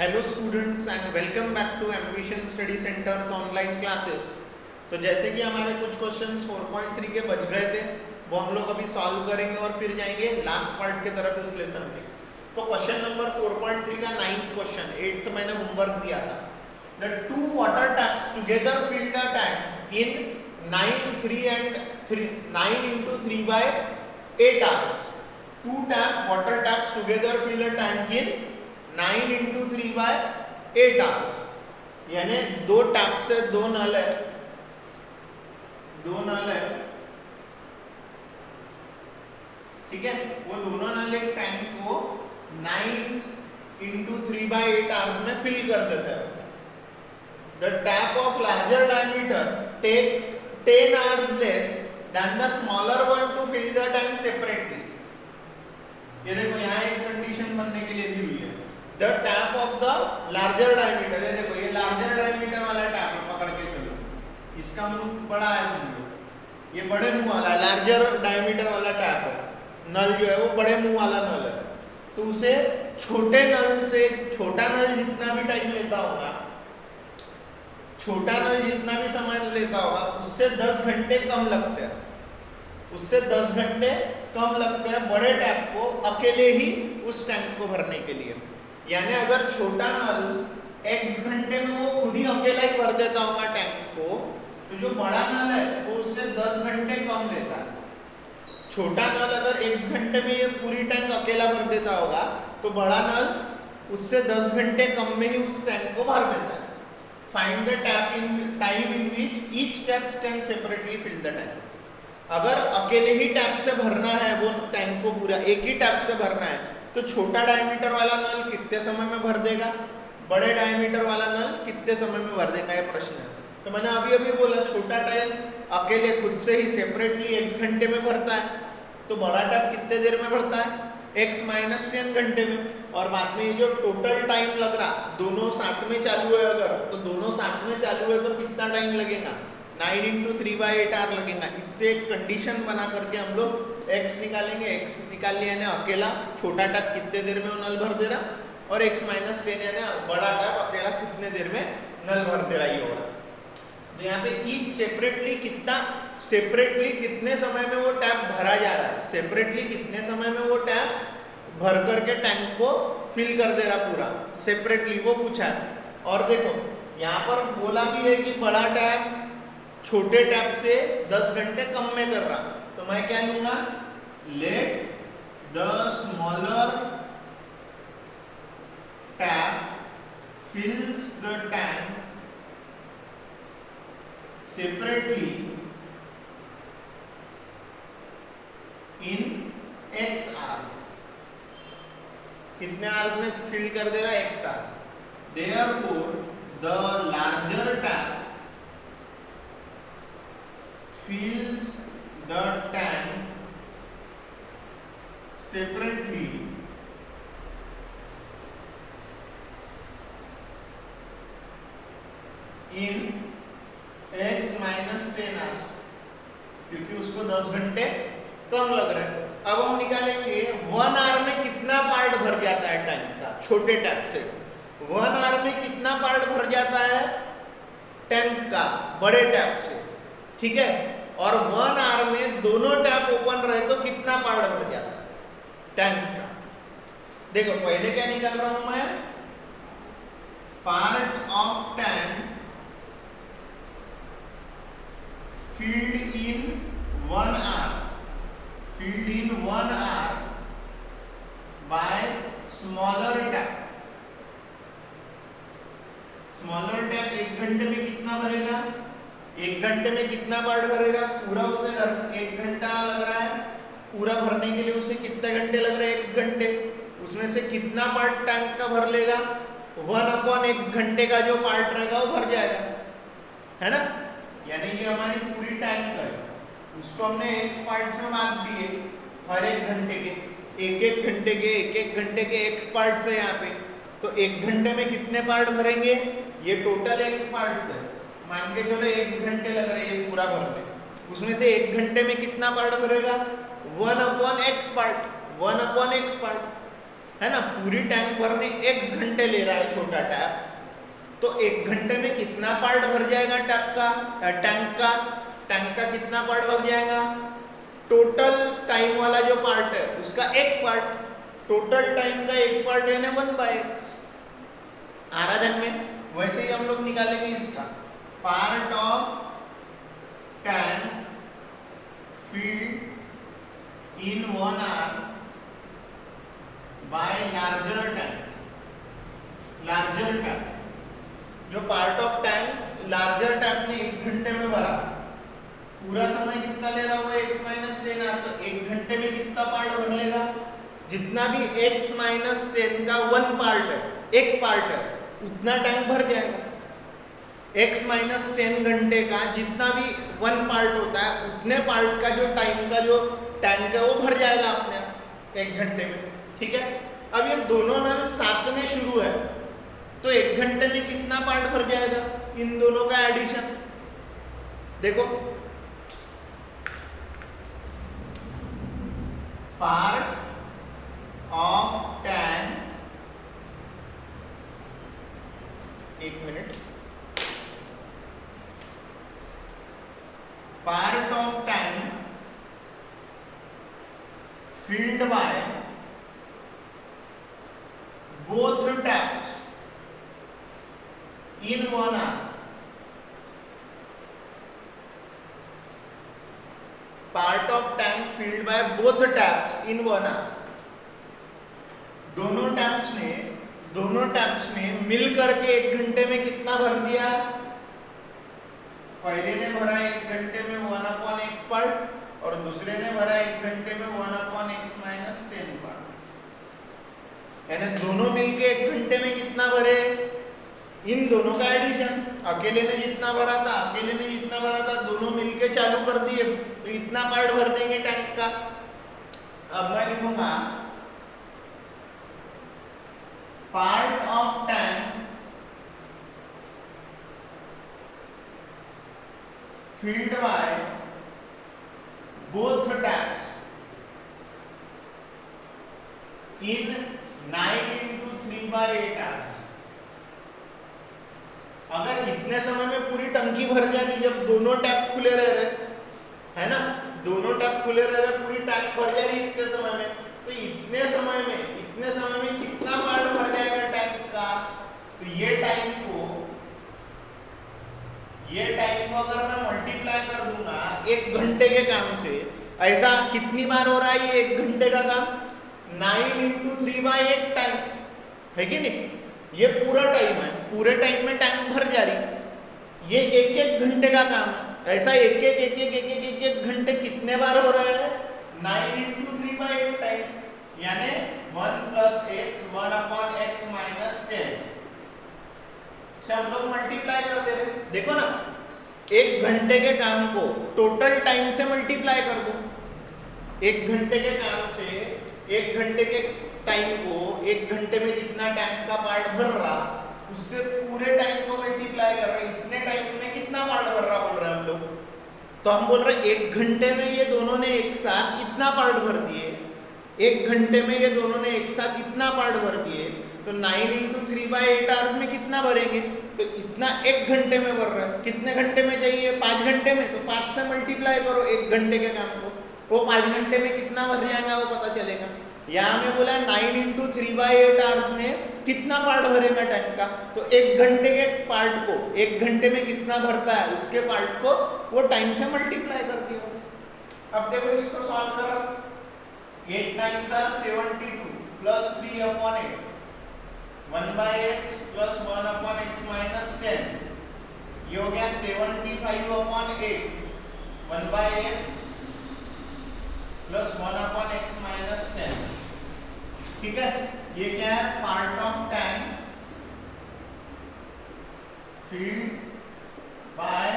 Hello students and welcome back to Ambition Study Centres online classes. तो जैसे कि हमारे कुछ क्वेश्चंस 4.3 के बच गए थे, वो हम लोग अभी सॉल्व करेंगे और फिर जाएंगे लास्ट पार्ट के तरफ इस लेसन में। तो क्वेश्चन नंबर 4.3 का 9th क्वेश्चन, 8th मैंने होमवर्क दिया था। The two water taps together fill the tank in 9 into 3 by 8 hours. Two water taps together fill a tank in 9 into 3 by 8 hours. यानी दो टैप से दो नल है, ठीक है। वो दोनों नल एक टैंक को 9 into 3 by 8 hours में फिल कर देते हैं। The tap of larger diameter takes 10 hours less than the smaller one to fill the tank separately. ये देखो यहाँ एक कंडीशन बनने के लिए दी हुई है। The tap of the larger diameter, ये देखो ये लार्जर डायमीटर वाला टैप है, पकड़ के चलो। इसका मुंह बड़ा है समझो, ये बड़े मुंह वाला लार्जर डायमीटर वाला टैप है। नल जो है वो बड़े मुंह वाला नल है, तो उसे छोटे नल से छोटा नल जितना भी टाइम लेता होगा, छोटा नल जितना भी समय लेता होगा, उससे 10 घंटे कम लगते हैं। उससे 10 घंटे कम लगते हैं बड़े टैप को अकेले ही उस टैंक को भरने के लिए। यानी अगर छोटा नल x घंटे में वो खुद ही अकेला ही भर देता होगा टैंक को, तो जो बड़ा नल है वो उससे 10 घंटे कम लेता है। छोटा नल अगर x घंटे में ये पूरी टैंक अकेला भर देता होगा, तो बड़ा नल उससे 10 घंटे कम में ही उस टैंक को भर देता है। Find the tap in time in which each tap can separately fill the tank. अगर अकेले ही टैप से भरना है वो टैंक को पूरा, एक ही टैप से भरना है, तो छोटा डायमीटर वाला नल कितने समय में भर देगा, बड़े डायमीटर वाला नल कितने समय में भर देगा, ये प्रश्न है। तो मैंने अभी बोला छोटा टैप अकेले खुद से ही सेपरेटली x घंटे में भरता है, तो बड़ा टैप कितने देर में भरता है, x - 10 घंटे में। और बाद में ये जो टोटल टाइम लग रहा, दोनों साथ में चालू है अगर, तो दोनों साथ में चालू है तो कितना टाइम लगेगा, 9 into 3 by 8 hour लगेगा। इससे एक कंडीशन बना करके हम लोग x निकालेंगे। x निकाल लिया यानी अकेला छोटा टैप कितने देर में वो नल भर दे रहा, और x - 10 यानी बड़ा टैप अकेला कितने देर में नल भर दे रहा ही होगा। तो यहाँ पे ईच सेपरेटली कितने समय में वो टैप भरा जा रहा है, सेपरेटली कितने समय में वो टैप भर करके टैंक को फिल कर दे रहा पूरा, सेपरेटली वो पूछा है। और देखो यहाँ पर बोला भी है कि बड़ा टैप छोटे टैप से 10 घंटे कम में कर रहा, तो मैं क्या लूंगा, let the smaller tap फिल्स the tank separately in x hours। कितने आवर्स में फिल कर दे रहा है, x hours। Therefore the larger tap fills the tank separately in x - 10 hours, क्योंकि उसको 10 घंटे कम लग रहे हैं। अब हम निकालेंगे 1 आवर में कितना पार्ट भर जाता है टैंक का, छोटे टैप से 1 आवर में कितना पार्ट भर जाता है टैंक का बड़े टैप से, ठीक है। और 1 आवर में दोनों टैप ओपन रहे तो कितना पार्ट भर जाता है टैंक का। देखो पहले क्या निकाल रहा हूं मैं, part of tank filled in 1 hour by smaller tap। Smaller tap 1 घंटे में कितना भरेगा, 1 घंटे में कितना पार्ट भरेगा, पूरा उसे 1 घंटा लग रहा है, पूरा भरने के लिए उसे कितने घंटे लग रहे हैं, x घंटे। उसमें से कितना पार्ट टैंक का भर लेगा, 1/x घंटे का जो पार्ट रहेगा वो भर जाएगा, है ना। यानी ये हमारी पूरी टैंक है, उसको हमने x पार्ट्स में बांट दिए, हर एक घंटे के एक घंटे के x पार्ट्स है यहाँ पे। तो 1 घंटे में कितने पार्ट भरेंगे, ये टोटल x पार्ट्स है, मान के चलो 1 घंटे लग रहे हैं पूरा भरने, उसमें से 1 घंटे में कितना पार्ट भरेगा, 1/x पार्ट। है ना, पूरी टैंक भरने x घंटे ले रहा है छोटा टैप, तो 1 घंटे में कितना पार्ट भर जाएगा टैंक का कितना पार्ट भर जाएगा? टोटल टाइम वाला जो पार्ट है उसका एक पार्ट, टोटल टाइम का एक पार्ट यानी 1/x। आ रहा ध्यान में? वैसे ही हम लोग निकालेंगे इसका part of tank filled in 1 hour by larger tank. जो part of tank larger tank ने 1 घंटे में भरा, पूरा समय कितना ले रहा हुआ है? x माइनस 10 आर, तो 1 घंटे में कितना पार्ट भर लेगा? जितना भी x माइनस 10 का 1 पार्ट है, एक पार्ट है, उतना टैंक भर जाएगा। x माइनस 10 घंटे का जितना भी 1 पार्ट होता है, उतने पार्ट का जो टाइम का जो टैंक है वो भर जाएगा अपने 1 घंटे में। ठीक है, अब ये दोनों नल साथ में शुरू है, तो 1 घंटे में कितना पार्ट भर जाएगा? इन दोनों का एडिशन देखो, part of tank, 1 minute, part of tank filled by both taps in 1 hour, part of tank filled by both taps in 1 hour। दोनों टैप्स ने मिल करके 1 घंटे में कितना भर दिया? पहले ने भरा 1 घंटे में 1/x पार्ट, और दूसरे ने भरा 1 घंटे में 1/x माइनस 10 पार्ट। यानी दोनों मिलके 1 घंटे में कितना भरे? इन दोनों का एडिशन, अकेले ने जितना भरा था दोनों मिलके चालू कर दिए, तो इतना पार्ट भर देंगे टैंक का। अब मैं लिखूंगा part of tank filled by both taps in 9 into 3/8 hours। अगर इतने समय में पूरी टंकी भर जाएगी, जब दोनों टैप खुले रह रहे, है ना, दोनों टैप खुले रह रहे, पूरी टैंक भर जाएगी इतने समय में, तो इतने समय में कितना पार्ट भर जाएगा टैंक का? तो ये टाइम को अगर मैं मल्टीप्लाई कर दूंगा 1 घंटे के काम से, ऐसा कितनी बार हो रहा है ये 1 घंटे का काम? 9 into 3/8 टाइम्स, है कि नहीं? ये पूरा टाइम है, पूरे टाइम में टैंक भर जा रही, ये 1-1 घंटे का काम है। ऐसा एक घंटे कितने बार हो रहा है? 9 into 3/8 टाइम्स, यानी 1 + x 1/x माइनस 10 से हम लोग मल्टीप्लाई कर दे रहे। देखो ना, 1 घंटे के काम को टोटल टाइम से मल्टीप्लाई कर दो। 1 घंटे के काम से 1 घंटे के टाइम को 1 घंटे में जितना टैंक का पार्ट भर रहा, उससे पूरे टाइम को मल्टीप्लाई कर रहे, इतने टाइम में कितना पार्ट भर रहा बोल रहे हैं हम लोग। तो हम बोल रहे 1 घंटे में ये दोनों ने एक साथ इतना पार्ट भर दिए, 1 घंटे में ये दोनों ने एक साथ इतना पार्ट भर दिए, तो 9 into 3/8 आवर्स में कितना भरेंगे? तो इतना 1 घंटे में भर रहा है। कितने घंटे में चाहिए? 5 घंटे में, तो 5 से मल्टीप्लाई करो 1 घंटे के काम को, वो 5 घंटे में कितना भर जाएगा वो पता चलेगा। यहाँ में बोला 9 into 3/8 आवर्स में कितना पार्ट भरेगा टैंक का, तो 1 घंटे के पार्ट को 1 घंटे में कितना भरता है उसके पार्ट को वो टाइम से मल्टीप्लाई कर दिया। अब देखो इसको सॉल्व करो, 8 9 72 plus 3/8 1/x plus 1/x minus 10, ये हो गया 75/8 1/x प्लस 1/x माइनस 10। ठीक है, ये क्या है? Part of tank filled by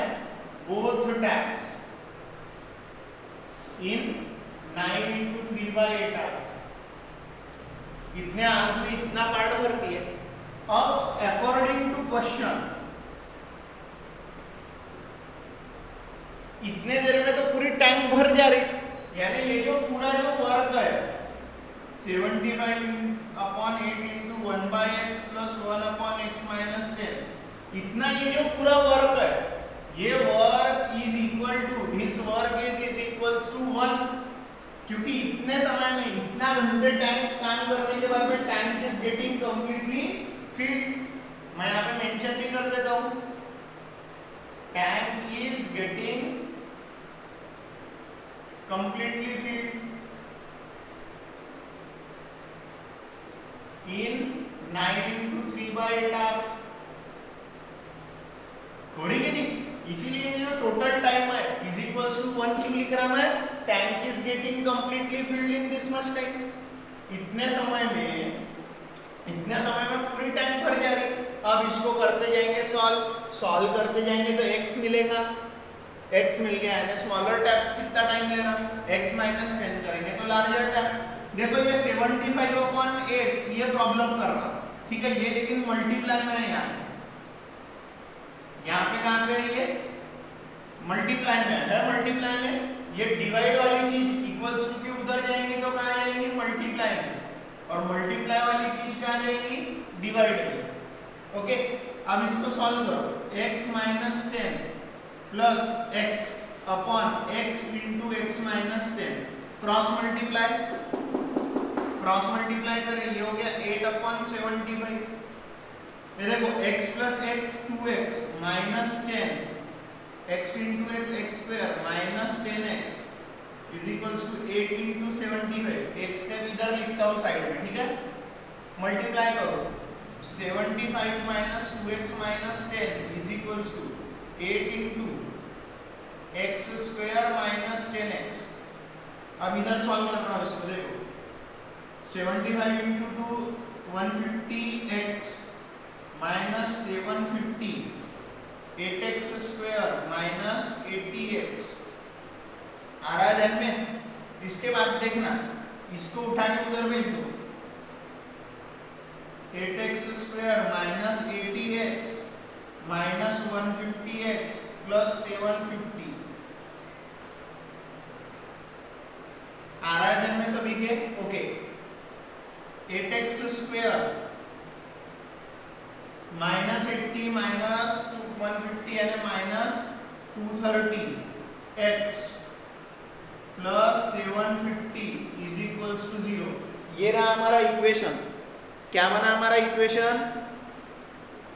both taps in 9 into 3/8 hours। इतने आवर्स में इतना पार्ट भर दिए। अब अकॉर्डिंग टू क्वेश्चन, इतने देर में तो पूरी टैंक भर जा रही, यानी ये जो पूरा जो वर्क है 75/8 into 1/x plus 1/x minus 10, इतना ये जो पूरा वर्क है, ये work is equal to, this work is equals to 1, क्योंकि इतने समय में, इतना घंटे टैंक काम करने के बाद में tank is getting completely filled. मैं यहाँ पे मेंशन भी कर देता हूँ, tank is getting completely filled in 9 into 3/8 hours। हो रही है नहीं? इसीलिए जो टोटल टाइम है इज इक्वल्स टू 1 क्यों लिख रहा मैं? Tank is getting completely filled in this much time. इतने समय में पूरी टैंक भर जा रही। अब इसको करते जाएंगे सॉल्व करते जाएंगे तो x मिलेगा, x मिल गया, यानी स्मॉलर टैप कितना टाइम ले रहा? x माइनस 10 करेंगे तो लार्जर टैप। देखो ये 75/8 ये प्रॉब्लम कर रहा, ठीक है, ये लेकिन मल्टीप्लाई में है, यहाँ पे कहाँ पे है? ये मल्टीप्लाई में है, मल्टीप्लाई में। ये डिवाइड वाली चीज इक्वल्स टू के उधर जाएंगे तो कहाँ जाएंगी? मल्टीप्लाई में, और मल्टीप्लाई वाली चीज कहाँ जाएगी? डिवाइड में। ओके, अब इसको सॉल्व करो, x minus 10 plus x upon x into x minus 10, cross multiply करें, ये हो गया 8/75। ये देखो x प्लस x 2x minus 10 x into x x square minus 10x is equals to 8 into 75। एक स्टेप इधर लिखता हूँ साइड में, ठीक है। मल्टीप्लाई करो, 75 minus 2x minus 10 is equals to 8 into x square minus 10x। अब इधर सॉल्व कर रहा हूँ इसको, देखो 75 into 2 150x minus 750 8x square minus 80x आ रहा है ध्यान में। इसके बाद देखना, इसको उठा के उधर भेज दो, 8x square minus 80x minus 150x plus 750 आ रहा है ध्यान में सभी के? Okay, 8x square minus 80 minus 150 यानी minus 230x plus 750 is equals to 0। ये रहा हमारा इक्वेशन। क्या बना हमारा equation?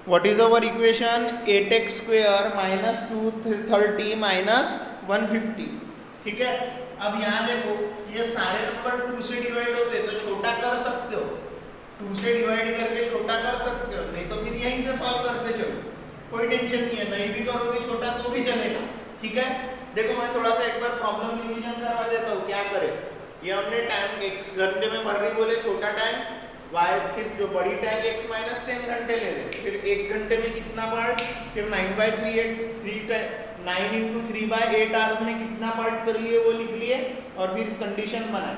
What is our equation? 8x square minus 230 minus 150, ठीक है। अब यहाँ देखो, ये सारे नंबर 2 से डिवाइड होते तो छोटा कर सकते हो, 2 से डिवाइड करके छोटा कर सकते हो, नहीं तो फिर यहीं से सॉल्व करते चलो, कोई टेंशन नहीं है। नहीं भी करोगे छोटा तो भी चलेगा, ठीक है। देखो मैं थोड़ा सा एक बार प्रॉब्लम रिवीजन करवा देता हूँ। क्या करें, ये हमने टाइम x घंटे में भर रही बोले छोटा टाइम, y फिर जो बड़ी टाइम x माइनस 10 घंटे ले रहे, फिर 1 घंटे में कितना पार्ट, फिर 9 इंटू 3/8 आवर्स में कितना पार्ट कर लिए वो लिख लिए, और फिर कंडीशन बनाए,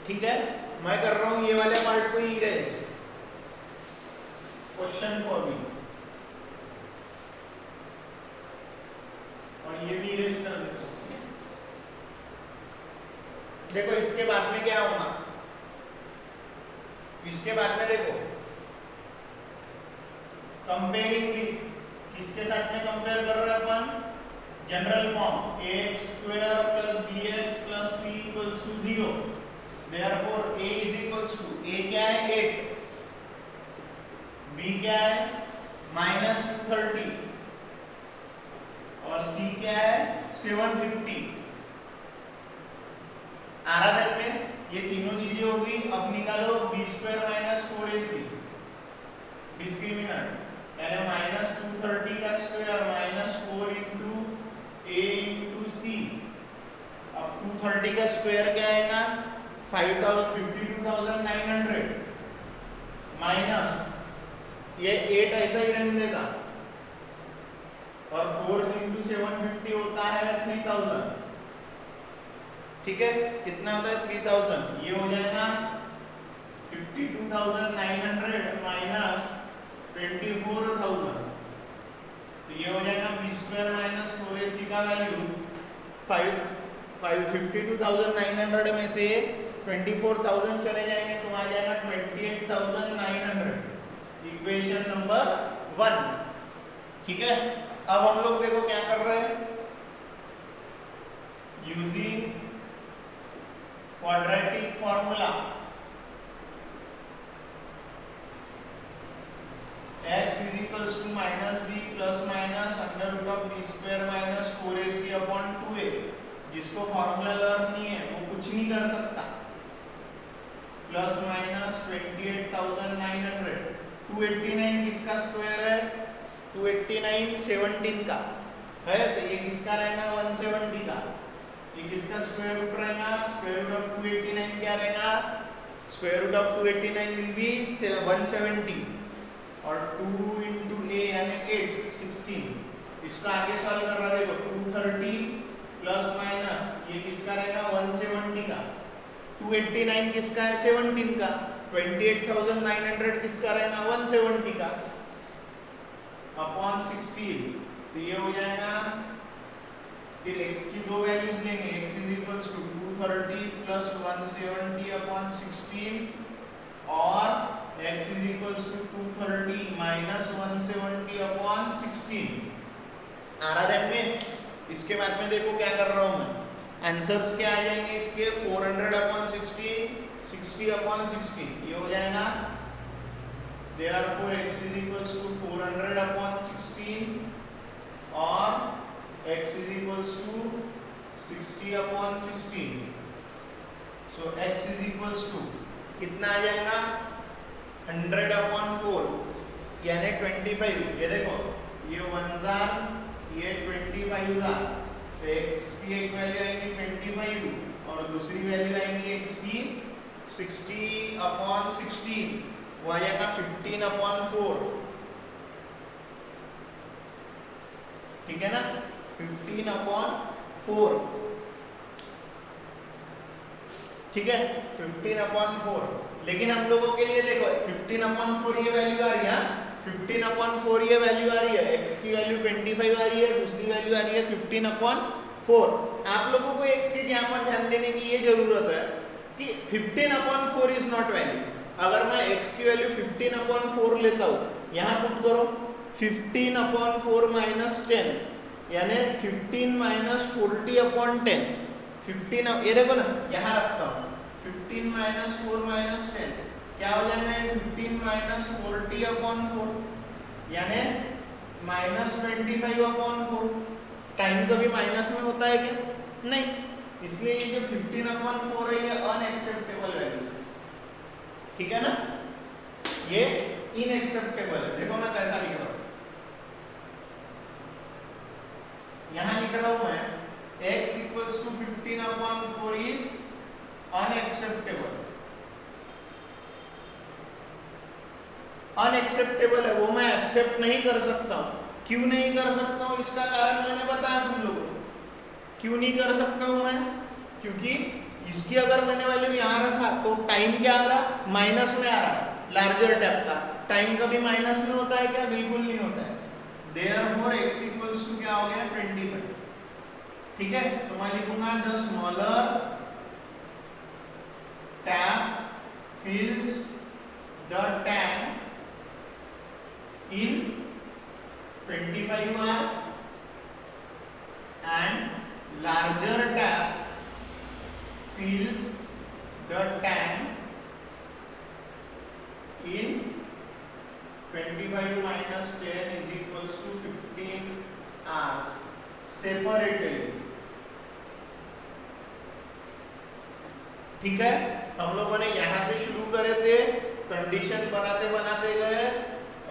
ठीक है। मैं कर रहा हूँ ये वाले पार्ट को इरेज, क्वेश्चन को अभी, और ये भी इरेज कर देता हूँ। देखो इसके बाद में क्या होगा, इसके बाद में देखो कंपेयरिंग विथ, किसके साथ में कंपेयर कर रहे हैं अपन? General form ax square plus bx plus c equals to 0। Therefore a is equals to, a क्या है 8, b क्या है माइनस 230 और c क्या है 750। आराधन में ये तीनों चीजें होगी। अब निकालो b square minus 4ac discriminant, यानी माइनस 230 का square minus 4 into a into c। अब 230 का स्क्वायर क्या आएगा? 52,900 माइनस ये 8 ऐसा ही रहने देगा, और 4 इंटू 750 होता है 3000, ठीक है। कितना होता है 3000, ये हो जाएगा 52,900 माइनस 24,000, तो ये हो जाएगा b स्क्वायर माइनस 4ac का वैल्यू 52,900 में से 24,000 चले जाएंगे तो आ जाएगा 28,900, इक्वेशन नंबर 1। ठीक है, अब हम लोग देखो क्या कर रहे हैं, using quadratic formula x is equals to minus b plus minus under root of b square minus 4ac upon 2a, जिसको फॉर्मूला लर्न नहीं है वो कुछ नहीं कर सकता, प्लस माइनस 28,900। 289 किसका स्क्वायर है, 289 17 का है, तो ये किसका रहेगा 170 का, ये किसका स्क्वायर रूट रहेगा, स्क्वायर रूट ऑफ 289 क्या रहेगा, square root of 289 will be 170 और 2 into a यानी 8 16, इसको आगे सॉल्व कर रहा देखो 230 प्लस माइनस ये किसका रहेगा 170 का, 289 किसका है 17 का, 28,900 किसका रहेगा 170 का अपॉन 16, तो ये हो जाएगा, फिर x की दो वैल्यूज लेंगे, x is equals to 230 plus 170 upon 16 और x is equals to 230 minus 170 upon 16 आ रहा ध्यान में। इसके बाद में देखो क्या कर रहा हूं मैं, आंसर्स क्या आ जाएंगे इसके 400 अपॉन 16 60 अपॉन 16, ये हो जाएगा therefore x is equals to 400 upon 16 और x is equals to 60 upon 16, so x is equals to कितना आ जाएगा 100 अपॉन 4 यानी 25, ये देखो ये 1000 ये 25,000, तो x की एक वैल्यू आएगी 25 और दूसरी वैल्यू आएगी x की 60 अपॉन 16, वो आ जाएगा 15 अपॉन 4, ठीक है ना, 15 अपॉन 4, ठीक है 15 अपॉन 4। लेकिन हम लोगों के लिए देखो 15 अपॉन 4 ये वैल्यू आ रही है, 15 अपॉन 4 ये वैल्यू आ रही है, x की वैल्यू 25 आ रही है, दूसरी वैल्यू आ रही है 15 अपॉन 4। आप लोगों को एक चीज यहाँ पर ध्यान देने की ये जरूरत है कि 15 अपॉन 4 इज नॉट वैल्यू। अगर मैं x की वैल्यू 15 अपॉन 4 लेता हूँ, यहाँ पुट करो 15 अपॉन 4 माइनस 10 यानी 15 माइनस 40 अपॉन 10, 15 ये देखो ना यहाँ रखता हूँ 15 माइनस 4 माइनस 10 क्या हो जाएगा, 15 माइनस 40 अपॉन 4 यानी माइनस 25 अपॉन 4। टाइम कभी माइनस में होता है क्या, नहीं, इसलिए ये जो 15 अपॉन 4 है ये अनएक्सेप्टेबल वैल्यू, ठीक है ना, ये इनएक्सेप्टेबल है। देखो मैं कैसा लिख रहा हूं, यहां लिख रहा हूं मैं x equals to 15 upon 4 is unacceptable, unacceptable है, वो मैं एक्सेप्ट नहीं कर सकता हूं। क्यों नहीं कर सकता हूं, इसका कारण मैंने बताया तुम लोगों को, क्यों नहीं कर सकता हूं मैं, क्योंकि इसकी अगर मैंने वैल्यू यहाँ रखा तो टाइम क्या आ रहा, माइनस में आ रहा, लार्जर टैप का टाइम कभी माइनस में होता है क्या, बिल्कुल नहीं होता है। देयरफॉर x इक्वल्स टू क्या हो गया 25, ठीक है, तो मैं लिखूंगा the smaller tap fills the tank in 25 hours and larger tap fills the tank in 25 minus 10 is equals to 15 hours separately, ठीक है। हम लोगों ने यहाँ से शुरू करे थे, कंडीशन बनाते बनाते गए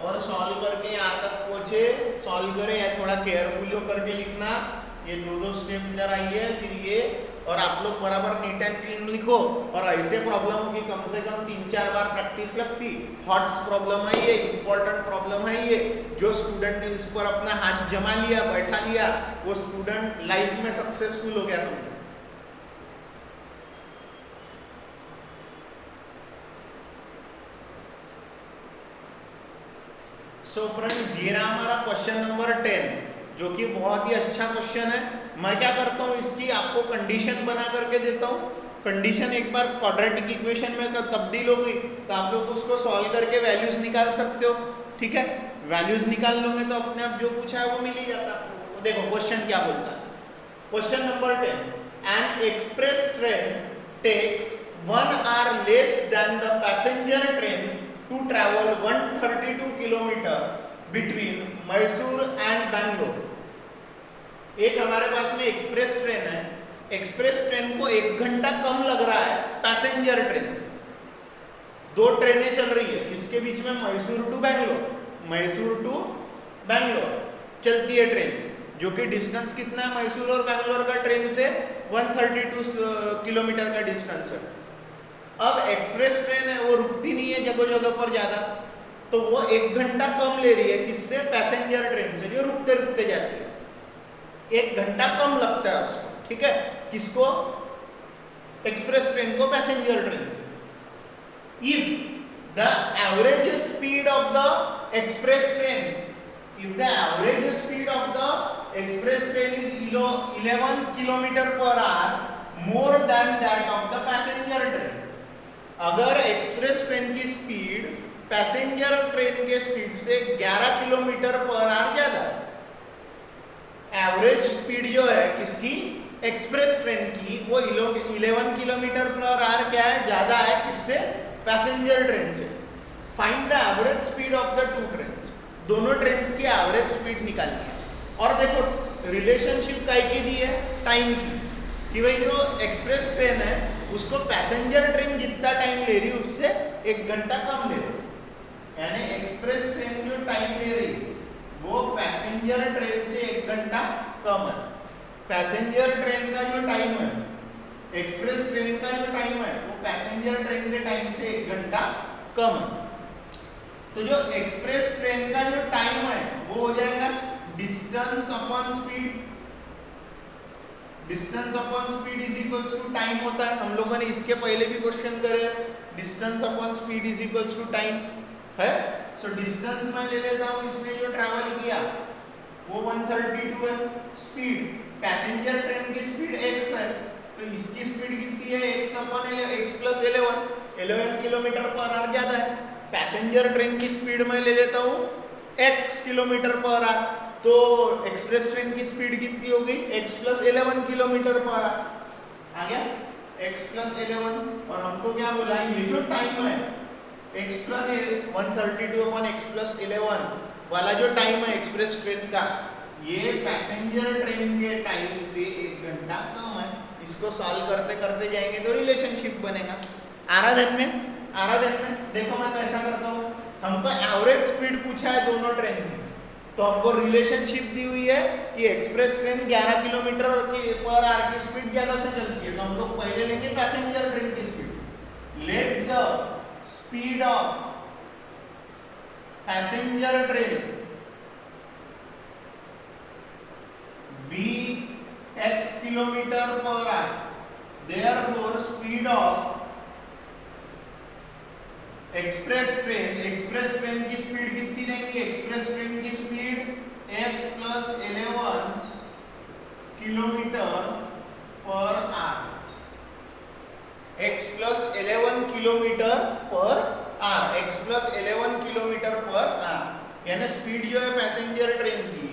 और सॉल्व करके यहाँ तक पहुंचे, सॉल्व करे या थोड़ा केयरफुली करके लिखना, ये दो स्टेप इधर आइए फिर ये, और आप लोग बराबर नीट एंड क्लीन लिखो। और ऐसे प्रॉब्लमों की कम से कम 3-4 बार प्रैक्टिस लगती। हॉट्स प्रॉब्लम है ये, इंपॉर्टेंट प्रॉब्लम है ये, जो स्टूडेंट ने इस पर अपना हाथ जमा लिया, बैठा लिया, वो स्टूडेंट लाइफ में सक्सेसफुल हो गया समझो। सो फ्रेंड्स ये रहा हमारा क्वेश्चन नंबर 10, जो कि बहुत ही अच्छा क्वेश्चन है। मैं क्या करता हूँ, इसकी आपको कंडीशन बना करके देता हूँ, कंडीशन एक बार क्वाड्रेटिक इक्वेशन में तब्दील हो गई तो आप लोग उसको सॉल्व करके वैल्यूज निकाल सकते हो, ठीक है। वैल्यूज निकाल लोगे तो अपने आप जो पूछा है वो मिल ही जाता है। देखो क्वेश्चन क्या बोलता है, question number 10, an express train takes 1 hour less than the passenger train to travel 132 kilometre between Mysore and Bangalore. एक हमारे पास में एक्सप्रेस ट्रेन है, एक्सप्रेस ट्रेन को 1 घंटा कम लग रहा है पैसेंजर ट्रेन से। दो ट्रेनें चल रही है किसके बीच में, मैसूर टू बैंगलोर, मैसूर टू बैंगलोर चलती है ट्रेन, जो कि डिस्टेंस कितना है मैसूर और बैंगलोर का ट्रेन से 132 किलोमीटर का डिस्टेंस है। अब एक्सप्रेस ट्रेन है वो रुकती नहीं है जगह जगह पर ज़्यादा, तो वो 1 घंटा कम ले रही है किससे, पैसेंजर ट्रेन से, जो रुकते रुकते जाती है। 1 घंटा कम लगता है उसको, ठीक है, किसको, एक्सप्रेस ट्रेन को पैसेंजर ट्रेन से। If the average speed of the express train, if the average speed of the express train is 11 kilometre per our more than that of the passenger train, अगर express train की speed passenger train के speed से 11 kilometre per our ज्यादा, average speed जो है किसकी, express train की, वो 11 किलोमीटर पर आवर क्या है, ज्यादा है किससे, पैसेंजर ट्रेन से। Find the average speed of the two trains, दोनों ट्रेन्स की एवरेज स्पीड निकालनी है। और देखो रिलेशनशिप काय की दी है, टाइम की, कि भाई जो एक्सप्रेस ट्रेन है उसको पैसेंजर ट्रेन जितना टाइम ले रही है उससे 1 घंटा कम ले रही है, यानी एक्सप्रेस ट्रेन जो टाइम ले रही है वो पैसेंजर ट्रेन से 1 घंटा कम है। पैसेंजर ट्रेन का जो टाइम है, एक्सप्रेस ट्रेन का जो टाइम है वो पैसेंजर ट्रेन के टाइम से 1 घंटा कम है। तो जो एक्सप्रेस ट्रेन का जो टाइम है वो हो जाएगा distance upon speed, distance upon speed is equals to time होता है। हम लोगों ने इसके पहले भी क्वेश्चन करे, distance upon speed is equals to time है। सो डिस्टेंस मैं ले लेता हूँ, इसने जो ट्रैवल किया वो 132 है, स्पीड पैसेंजर ट्रेन की स्पीड x है, तो इसकी स्पीड कितनी है, x upon x plus 11 kilometre per our ज्यादा है। पैसेंजर ट्रेन की स्पीड मैं ले लेता हूँ x किलोमीटर पर आवर, तो एक्सप्रेस ट्रेन की स्पीड कितनी हो गई, x plus 11 kilometre per hour आ गया, x प्लस 11। और हमको क्या बोला, ये जो टाइम है x plus 132 upon x plus 11 वाला जो टाइम है एक्सप्रेस ट्रेन का, ये पैसेंजर ट्रेन के टाइम से 1 घंटा कम है। इसको सॉल्व करते करते जाएंगे तो रिलेशनशिप बनेगा। आराधन में देखो मैं कैसा करता हूँ, हमको एवरेज स्पीड पूछा है दोनों ट्रेन की, तो हमको रिलेशनशिप दी हुई है कि express train 11 kilometre per hour की स्पीड ज्यादा से चलती है, तो हम लोग पहले लेंगे पैसेंजर ट्रेन की speed. Let the speed of passenger train be x kilometre per hour, therefore speed of express train की स्पीड कितनी रहेगी, एक्सप्रेस ट्रेन की speed x plus 11 kilometre per hour, x plus 11 kilometre per hour, x plus 11 kilometre per hour, यानी speed जो है passenger train की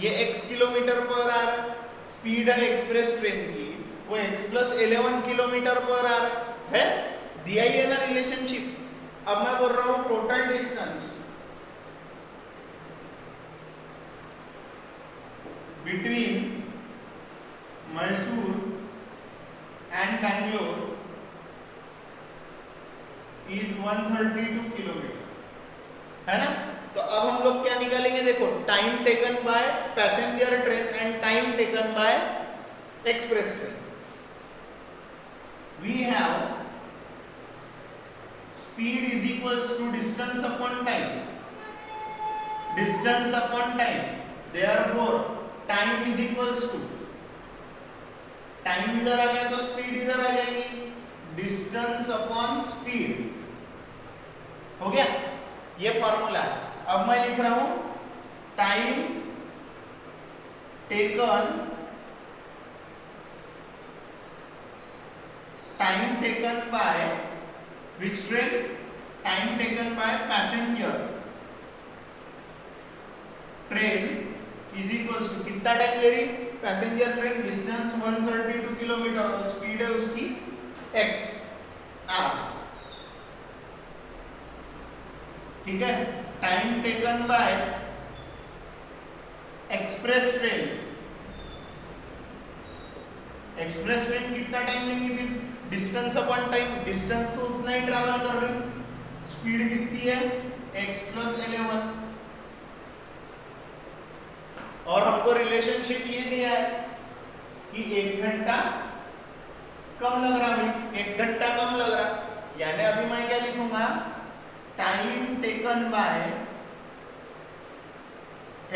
ये x kilometre per our speed है एक्सप्रेस ट्रेन की, वो x plus 11 kilometre per our है, दिया ही है ना रिलेशनशिप। अब मैं बोल रहा हूं total distance between Mysore and Bangalore is 132 kilometre, है ना। तो अब हम लोग क्या निकालेंगे, देखो time taken by passenger train and time taken by express train. We have speed is equals to distance upon time, distance upon time, therefore time is equals to, time इधर आ गया तो स्पीड इधर आ जाएगी, डिस्टेंस अपॉन स्पीड हो गया, ये formula. अब मैं लिख रहा हूं time taken time taken by which train, time taken by passenger train is equals to कितना टाइम ले रही पैसेंजर ट्रेन, डिस्टेंस 132 किलोमीटर और स्पीड है उसकी x आवर्स, ठीक है। Time taken by express train, express train कितना टाइम लेंगी फिर, डिस्टेंस अपॉन टाइम, डिस्टेंस तो उतना ही ट्रैवल कर रही, स्पीड कितनी है x + 11, और हमको रिलेशनशिप ये दिया है कि 1 घंटा कम लग रहा भाई, 1 घंटा कम लग रहा, यानी अभी मैं क्या लिखूंगा, time taken by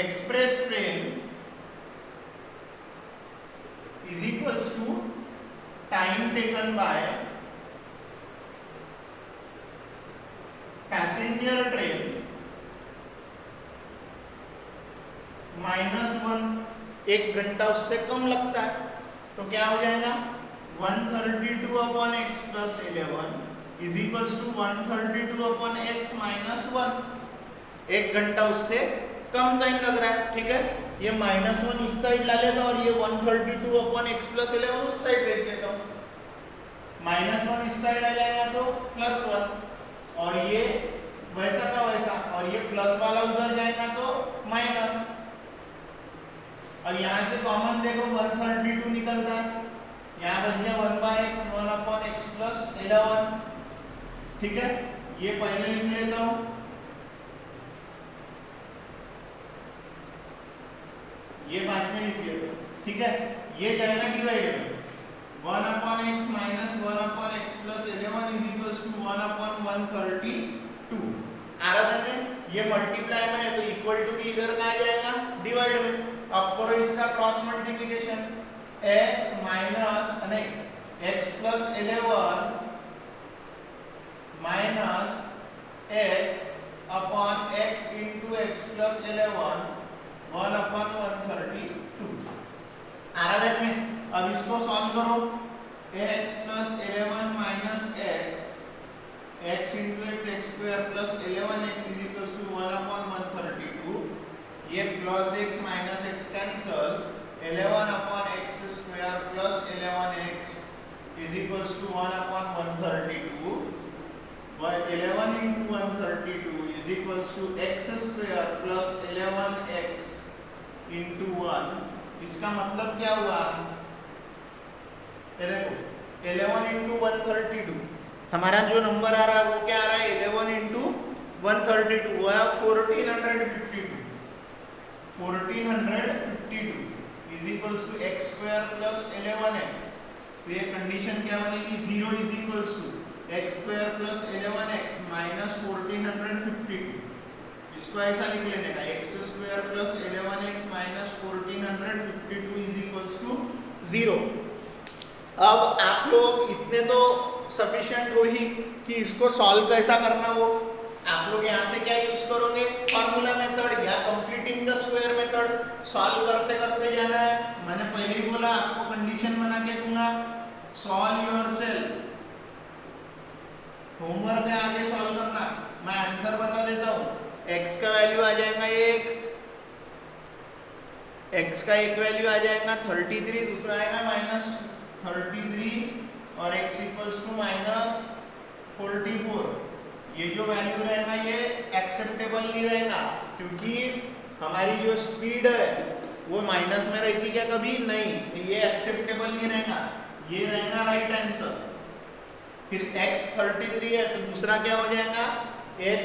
express train is equals to time taken by passenger train -1, 1 घंटा उससे कम लगता है, तो क्या हो जाएगा 132 upon x + 11 is equals to 132 upon x - 1, 1 घंटा उससे कम टाइम लग रहा है, ठीक है। ये -1 इस साइड ला लेता और ये 132 अपॉन x + 11 उस साइड भेज देता हूँ, -1 इस साइड आ जाएगा तो +1, और ये वैसा का वैसा, और ये प्लस वाला उधर जाएगा तो माइनस, और यहाँ से कॉमन देखो 132 निकलता है, यहाँ बच गया 1/x 1 अपॉन x + 11, ठीक है। ये पहले लिख लेता हूँ, ये बाद में लिख लेता हूँ, ठीक है। ये जाएगा डिवाइड में, 1 upon x - 1 upon x + 11 is equals to 1 upon 132, आ रहा था में, ये मल्टीप्लाई में है तो इक्वल टू की इधर कहाँ जाएगा डिवाइड में, अब करो इसका क्रॉस मल्टीप्लिकेशन, x माइनस नहीं x + 11 minus x upon x into x + 11 1 upon 132, आ रहा है में। अब इसको सॉल्व करो, x + 11 minus x into x² + 11x is equals to 1 upon 132, ये plus x minus x cancel, 11 upon x² + 11x is equals to 1 upon 132, 11 into 132 is equals to x² + 11x into 1, इसका मतलब क्या हुआ, ये देखो 11 इंटू 132, हमारा जो नंबर आ रहा है वो क्या आ रहा है 11 इंटू 132, वो है 1452 is equals to x² + 11x, तो ये कंडीशन क्या बनेगी, 0 is equals to x² + 11x minus 1452, इसको ऐसा लिख लेने का, x² + 11x minus 1452 is equals to 0। अब आप लोग इतने तो सफिशिएंट हो ही कि इसको सॉल्व कैसा करना, वो आप लोग यहाँ से क्या यूज करोगे, फॉर्मूला मेथड या completing the square method, solve करते करते जाना है। मैंने पहले ही बोला आपको कंडीशन बना के दूंगा, सॉल्व योरसेल्फ, होमवर्क है आगे सॉल्व करना, मैं आंसर बता देता हूँ। x का वैल्यू आ जाएगा 1, x का एक वैल्यू आ जाएगा 33, दूसरा आएगा -33 और x इक्वल्स टू -44। ये जो वैल्यू रहेगा ये एक्सेप्टेबल नहीं रहेगा, क्योंकि हमारी जो स्पीड है वो माइनस में रहती क्या कभी नहीं, ये एक्सेप्टेबल नहीं रहेगा, ये रहेगा राइट आंसर। फिर x 33 है तो दूसरा क्या हो जाएगा x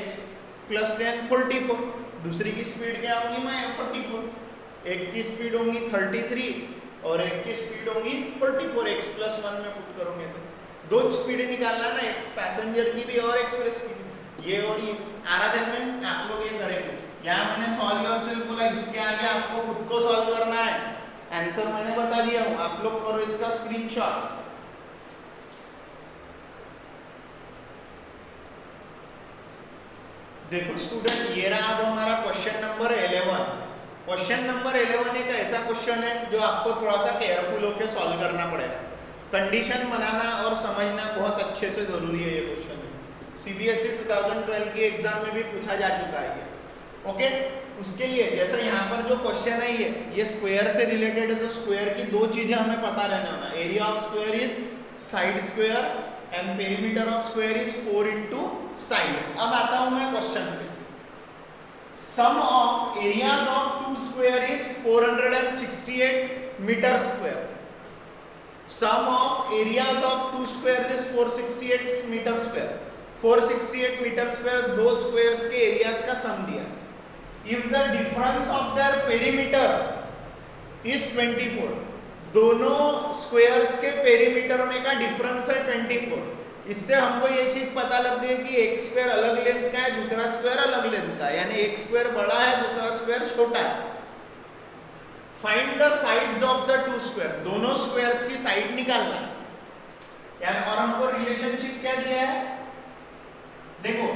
+ 10 44, दूसरी की स्पीड क्या होगी 44, एक की स्पीड होगी 33 और एक की स्पीड होगी 44, x + 1 में पुट करोगे तो दो स्पीड निकालना ना, एक पैसेंजर की भी और एक्सप्रेस की भी, ये और ये आराधन में आप लोग ये करेंगे। यहाँ मैंने सॉल्व योरसेल्फ बोला, इसके आगे आपको खुद को सॉल्व करना है, आंसर मैंने बता दिया हूँ, आप लोग करो इसका स्क्रीनशॉट। देखो स्टूडेंट, ये रहा अब हमारा क्वेश्चन नंबर 11। क्वेश्चन नंबर 11 एक ऐसा क्वेश्चन है जो आपको थोड़ा सा केयरफुल होकर सॉल्व करना पड़ेगा। कंडीशन बनाना और समझना बहुत अच्छे से जरूरी है। ये क्वेश्चन CBSE 2012 की एग्जाम में भी पूछा जा चुका है। ओके, उसके लिए जैसे यहाँ पर जो क्वेश्चन है ये स्क्वायर से रिलेटेड है, तो स्क्वायर की दो चीजें हमें पता रहना होना। Area of square is side square and perimeter of square is 4 into side. अब आता हूं मैं क्वेश्चन पे। Sum of areas of two square is 468 metre square. Sum of areas of two square is 468 metre square. 468 metre square दो squares के areas का sum दिया है। If the difference of their perimeters is 24, दोनों squares के perimeter में का difference है 24। इससे हमको ये चीज पता लग गई कि एक स्क्वायर अलग लेंथ का है, दूसरा स्क्वायर अलग लेंथ का है, यानी एक स्क्वायर बड़ा है, दूसरा स्क्वायर छोटा है। Find the sides of the two square, दोनों स्क्वायर्स की साइड निकालना है यानी। और हमको रिलेशनशिप क्या दिया है, देखो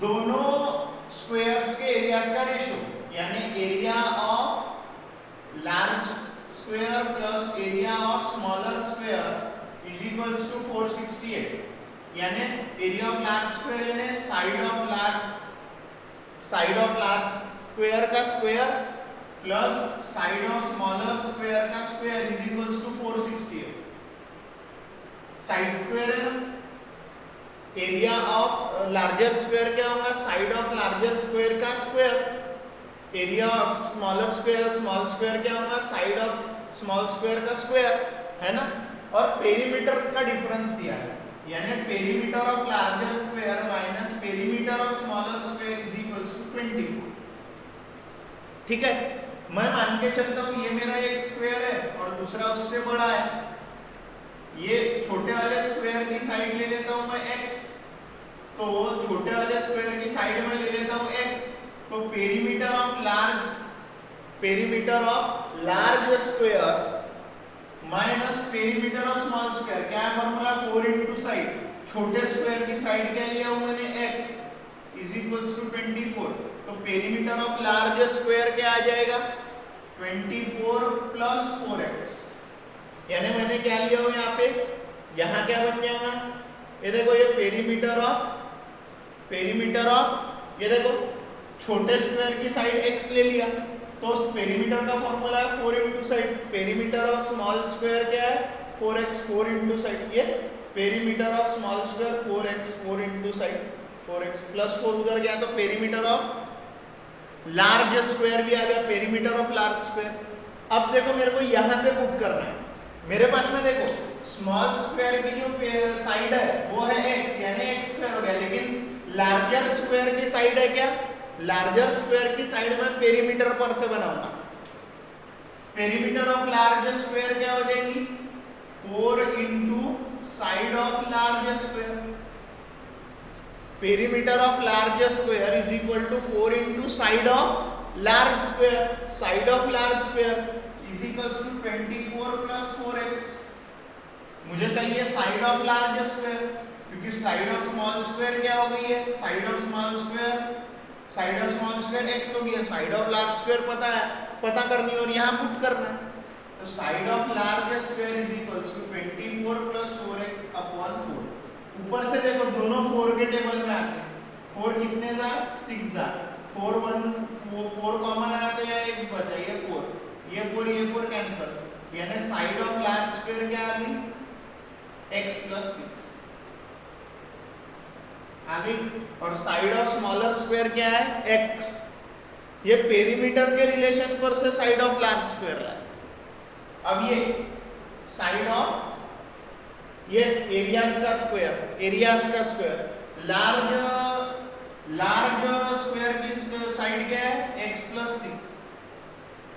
दोनों स्क्वायर्स के एरियाज का रेशियो, यानी area of large square plus area of smaller square is equals to 468, यानी एरिया ऑफ लार्ज स्क्वायर यानी साइड ऑफ लार्ज स्क्वायर का square plus side of smaller square का square is equals to 468। Side square है ना, area of larger square क्या होगा, side of larger square का square. Area of smaller square, small square क्या होगा, side of small square का square, है ना। और पेरीमीटर्स का डिफरेंस दिया है, यानी perimeter of larger square minus perimeter of smaller square is equals to 24। ठीक है, मैं मान के चलता हूं ये मेरा एक स्क्वायर है और दूसरा उससे बड़ा है। ये छोटे वाले स्क्वायर की साइड ले लेता हूं मैं x, तो छोटे वाले स्क्वायर की साइड में ले लेता हूं x, तो perimeter of large square minus perimeter of small square, क्या है फॉर्मूला, 4 इंटू साइड। छोटे स्क्वायर की साइड क्या लिया हूं मैंने x इज इक्वल्स टू 24, तो पेरीमीटर ऑफ लार्ज स्क्वायर क्या आ जाएगा 24 प्लस 4x, यानी मैंने क्या लिया हूं यहाँ पे, यहाँ क्या बन जाएगा, ये देखो ये पेरीमीटर ऑफ ये देखो छोटे स्क्वायर की साइड x ले लिया, तो उस पेरीमीटर का फॉर्मूला है 4 into side. Perimeter of small square क्या है 4x, 4 इंटू साइड। ये perimeter of small square 4x, 4 into side 4x plus 4 उधर गया, तो पेरीमीटर ऑफ लार्ज स्क्वायर भी आ गया, पेरीमीटर ऑफ लार्ज स्क्वायर। अब देखो मेरे को यहाँ पे पुट करना है, मेरे पास में देखो स्मॉल स्क्वायर की जो साइड है वो है x, यानी x स्क्वायर हो गया, लेकिन लार्जर स्क्वायर की साइड है क्या, लार्जर स्क्वायर की साइड में पेरीमीटर पर से बनाऊंगा। पेरीमीटर ऑफ लार्ज स्क्वायर क्या हो जाएगी 4 into side of large square. Perimeter of large square is equal to 4 into side of large square. Side of large square is equals to 24 plus 4x। मुझे चाहिए side of large square, क्योंकि side of small square क्या हो गई है, side of small square x हो गया, side of large square पता करनी और यहाँ पुट करना है, तो side of large square is equals to 24 plus 4x upon 4। ऊपर से देखो दोनों 4 के टेबल में आते हैं, 4 कितने जा 6 जा, 4 कॉमन आया तो यह x बचा, ये 4 ये 4 कैंसिल, यानी साइड ऑफ लार्ज स्क्वायर क्या आ गई x प्लस 6 आ गई, और साइड ऑफ स्मॉलर स्क्वायर क्या है x। ये पेरीमीटर के रिलेशन पर से साइड ऑफ लार्ज स्क्वायर है। अब ये साइड ऑफ ये एरियाज का स्क्वायर, लार्ज स्क्वायर की साइड क्या है x प्लस 6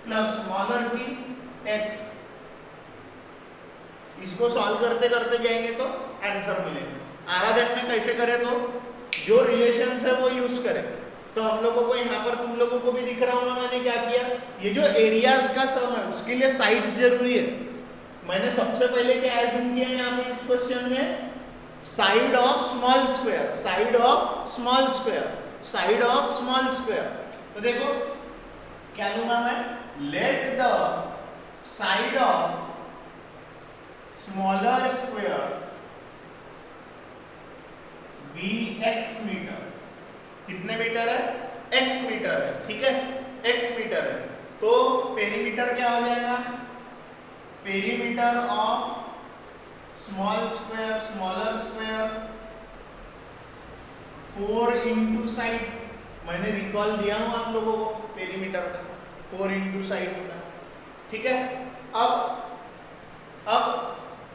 प्लस स्मॉलर की x। इसको सॉल्व करते करते जाएंगे तो आंसर मिलेगा। आराधन में कैसे करें, तो जो रिलेशंस है वो यूज करें। तो हम लोगों को यहाँ पर तुम लोगों को भी दिख रहा होगा मैंने क्या किया, ये जो एरियाज का सम है उसके लिए साइड्स जरूरी है। मैंने सबसे पहले क्या एज्यूम किया यहाँ पे इस क्वेश्चन में, साइड ऑफ स्मॉल स्क्वायर। तो देखो क्या लूंगा मैं, let the side of smaller square bx metre, कितने मीटर है? x मीटर है, ठीक है, x मीटर है। तो पेरीमीटर क्या हो जाएगा? Perimeter of small square smaller square 4 into side, मैंने रिकॉल दिया हूं आप लोगों को पेरीमीटर का, 4 इंटू साइड होता है, ठीक है। अब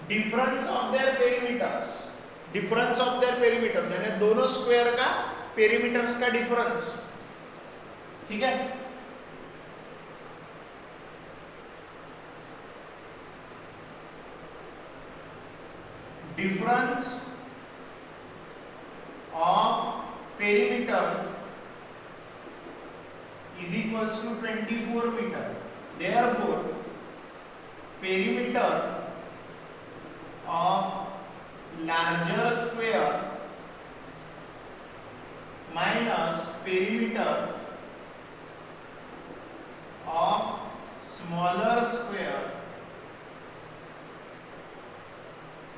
difference of their perimeters, difference of their perimeters यानी दोनों स्क्वायर का पेरीमीटर्स का डिफरेंस, ठीक है। Difference of perimeters is equals to 24 meter. Therefore, perimeter of larger square minus perimeter of smaller square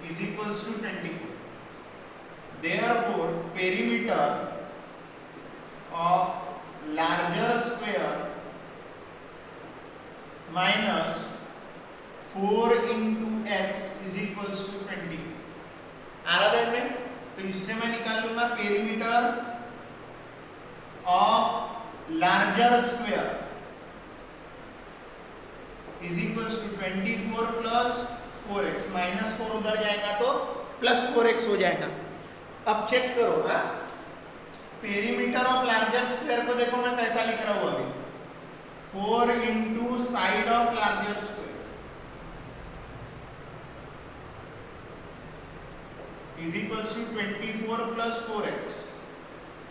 is equals to 24. Therefore, perimeter of larger square minus 4 into x is equals to 20। आ रहा है में? तो इससे मैं निकालूंगा perimeter of larger square is equals to 24 plus 4x, minus 4 उधर जाएगा तो प्लस 4x हो जाएगा। अब चेक करो, हाँ, पेरीमीटर ऑफ लार्जर स्क्वायर को देखो मैं कैसा लिख रहा हूं अभी, 4 into side of larger square is equals to 24 plus 4x,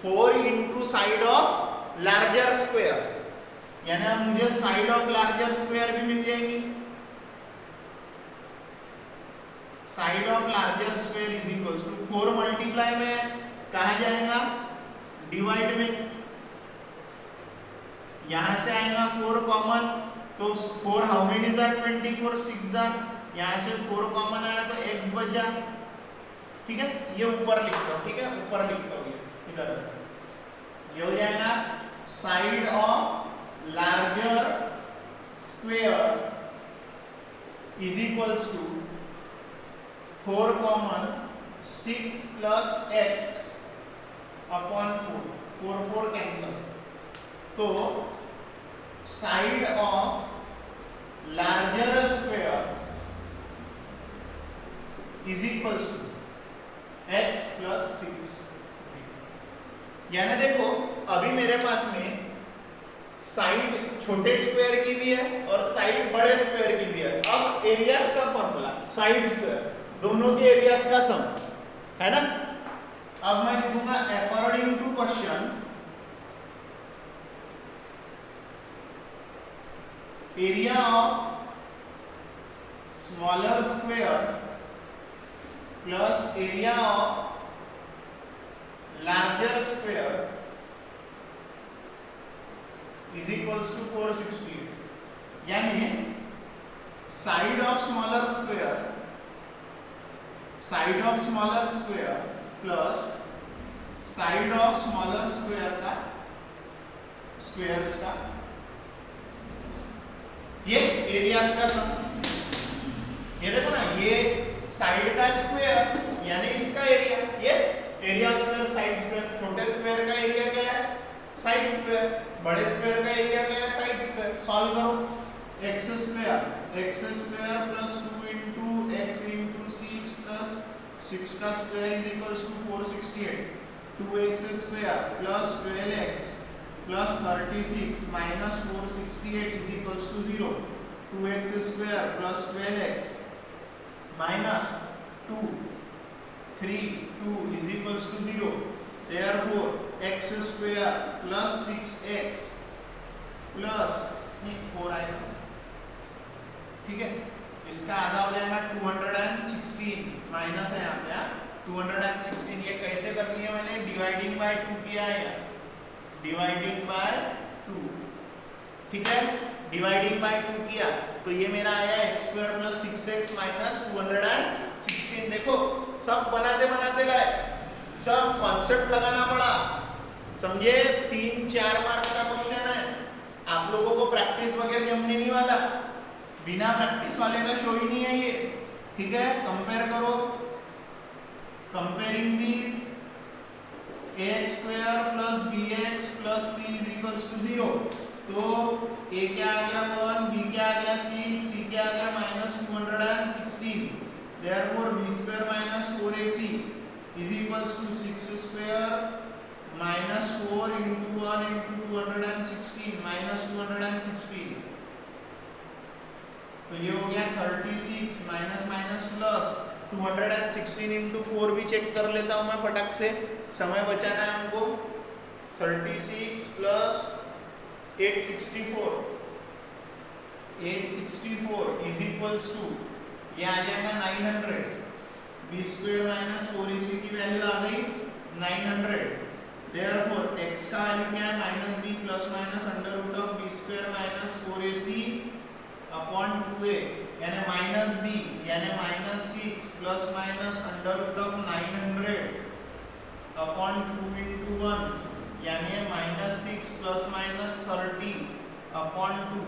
4 into side of larger square, यानी अब मुझे साइड ऑफ लार्जर स्क्वायर भी मिल जाएगी। Side of larger square is equals to 4 multiply में कहा जाएगा डिवाइड में, यहां से आएगा 4 कॉमन, तो 4 हाउ मेनी जार 24, 6 जार, यहां से 4 कॉमन आया तो x बचा, ठीक है। ये ऊपर लिखता हूं, ठीक है, ऊपर लिखता हूं, इधर ये हो जाएगा side of larger square is equals to 4 common 6 plus x upon 4, 4 cancel, तो side of larger square is equals to x plus 6। यानी देखो अभी मेरे पास में साइड छोटे स्क्वायर की भी है और साइड बड़े स्क्वायर की भी है। अब एरियाज का फॉर्मूला, साइड स्क्वायर दोनों के एरियाज का सम है ना। अब मैं लिखूंगा according to question area of smaller square plus area of larger square is equals to 460, यानी side of smaller square, side of smaller square plus side of smaller square का स्क्वायर्स का ये एरियाज का सम। ये देखो ना, ये साइड का स्क्वायर यानी इसका एरिया, ये area of square side square, छोटे स्क्वायर का एरिया क्या है? साइड स्क्वायर, बड़े स्क्वायर का एरिया क्या है? Side square. सॉल्व करो, x square plus 2 into x into 6 plus 6 का square is equals to 468, 2x square plus 12x plus 36 minus 468 is equals to 0, 2x square plus 12x minus 2 is equals to 0, therefore x square plus 6x plus 4 आएगा, ठीक है। इसका आधा हो जाएगा 216, minus है यहाँ पे 216। ये कैसे कर लिया मैंने? डिवाइडिंग बाय 2 किया है, डिवाइडिंग बाय 2, ठीक है। डिवाइडिंग बाय 2 किया तो ये मेरा आया x square plus 6x minus 216। देखो सब बनाते बनाते लाए, सब कॉन्सेप्ट लगाना पड़ा, समझे। 3-4 मार्क का क्वेश्चन है, आप लोगों को प्रैक्टिस वगैरह जमने नहीं वाला, बिना प्रैक्टिस वाले का शो ही नहीं है ये, ठीक है। कंपेयर करो, comparing with ax square plus bx plus c is equals to 0, तो a क्या आ गया 1, b क्या आ गया 6, c क्या आ गया minus 216, therefore b square minus 4ac is equals to 6 square minus 4 into 1 into 216 minus 216, तो ये हो गया 36 माइनस माइनस प्लस 216 इंटू 4 भी चेक कर लेता हूं मैं फटाक से, समय बचाना है हमको। 36 प्लस 864 इज इक्वल्स टू ये आ जाएगा 900, बी स्क्वायर माइनस 4ac की वैल्यू आ गई 900, देयरफॉर x का वैल्यू क्या है minus b plus minus under root of B square minus 4ac upon 2a, यानी माइनस b यानी minus 6 plus minus under root of 900 upon 2 into 1 यानी minus 6 plus minus 30 upon 2,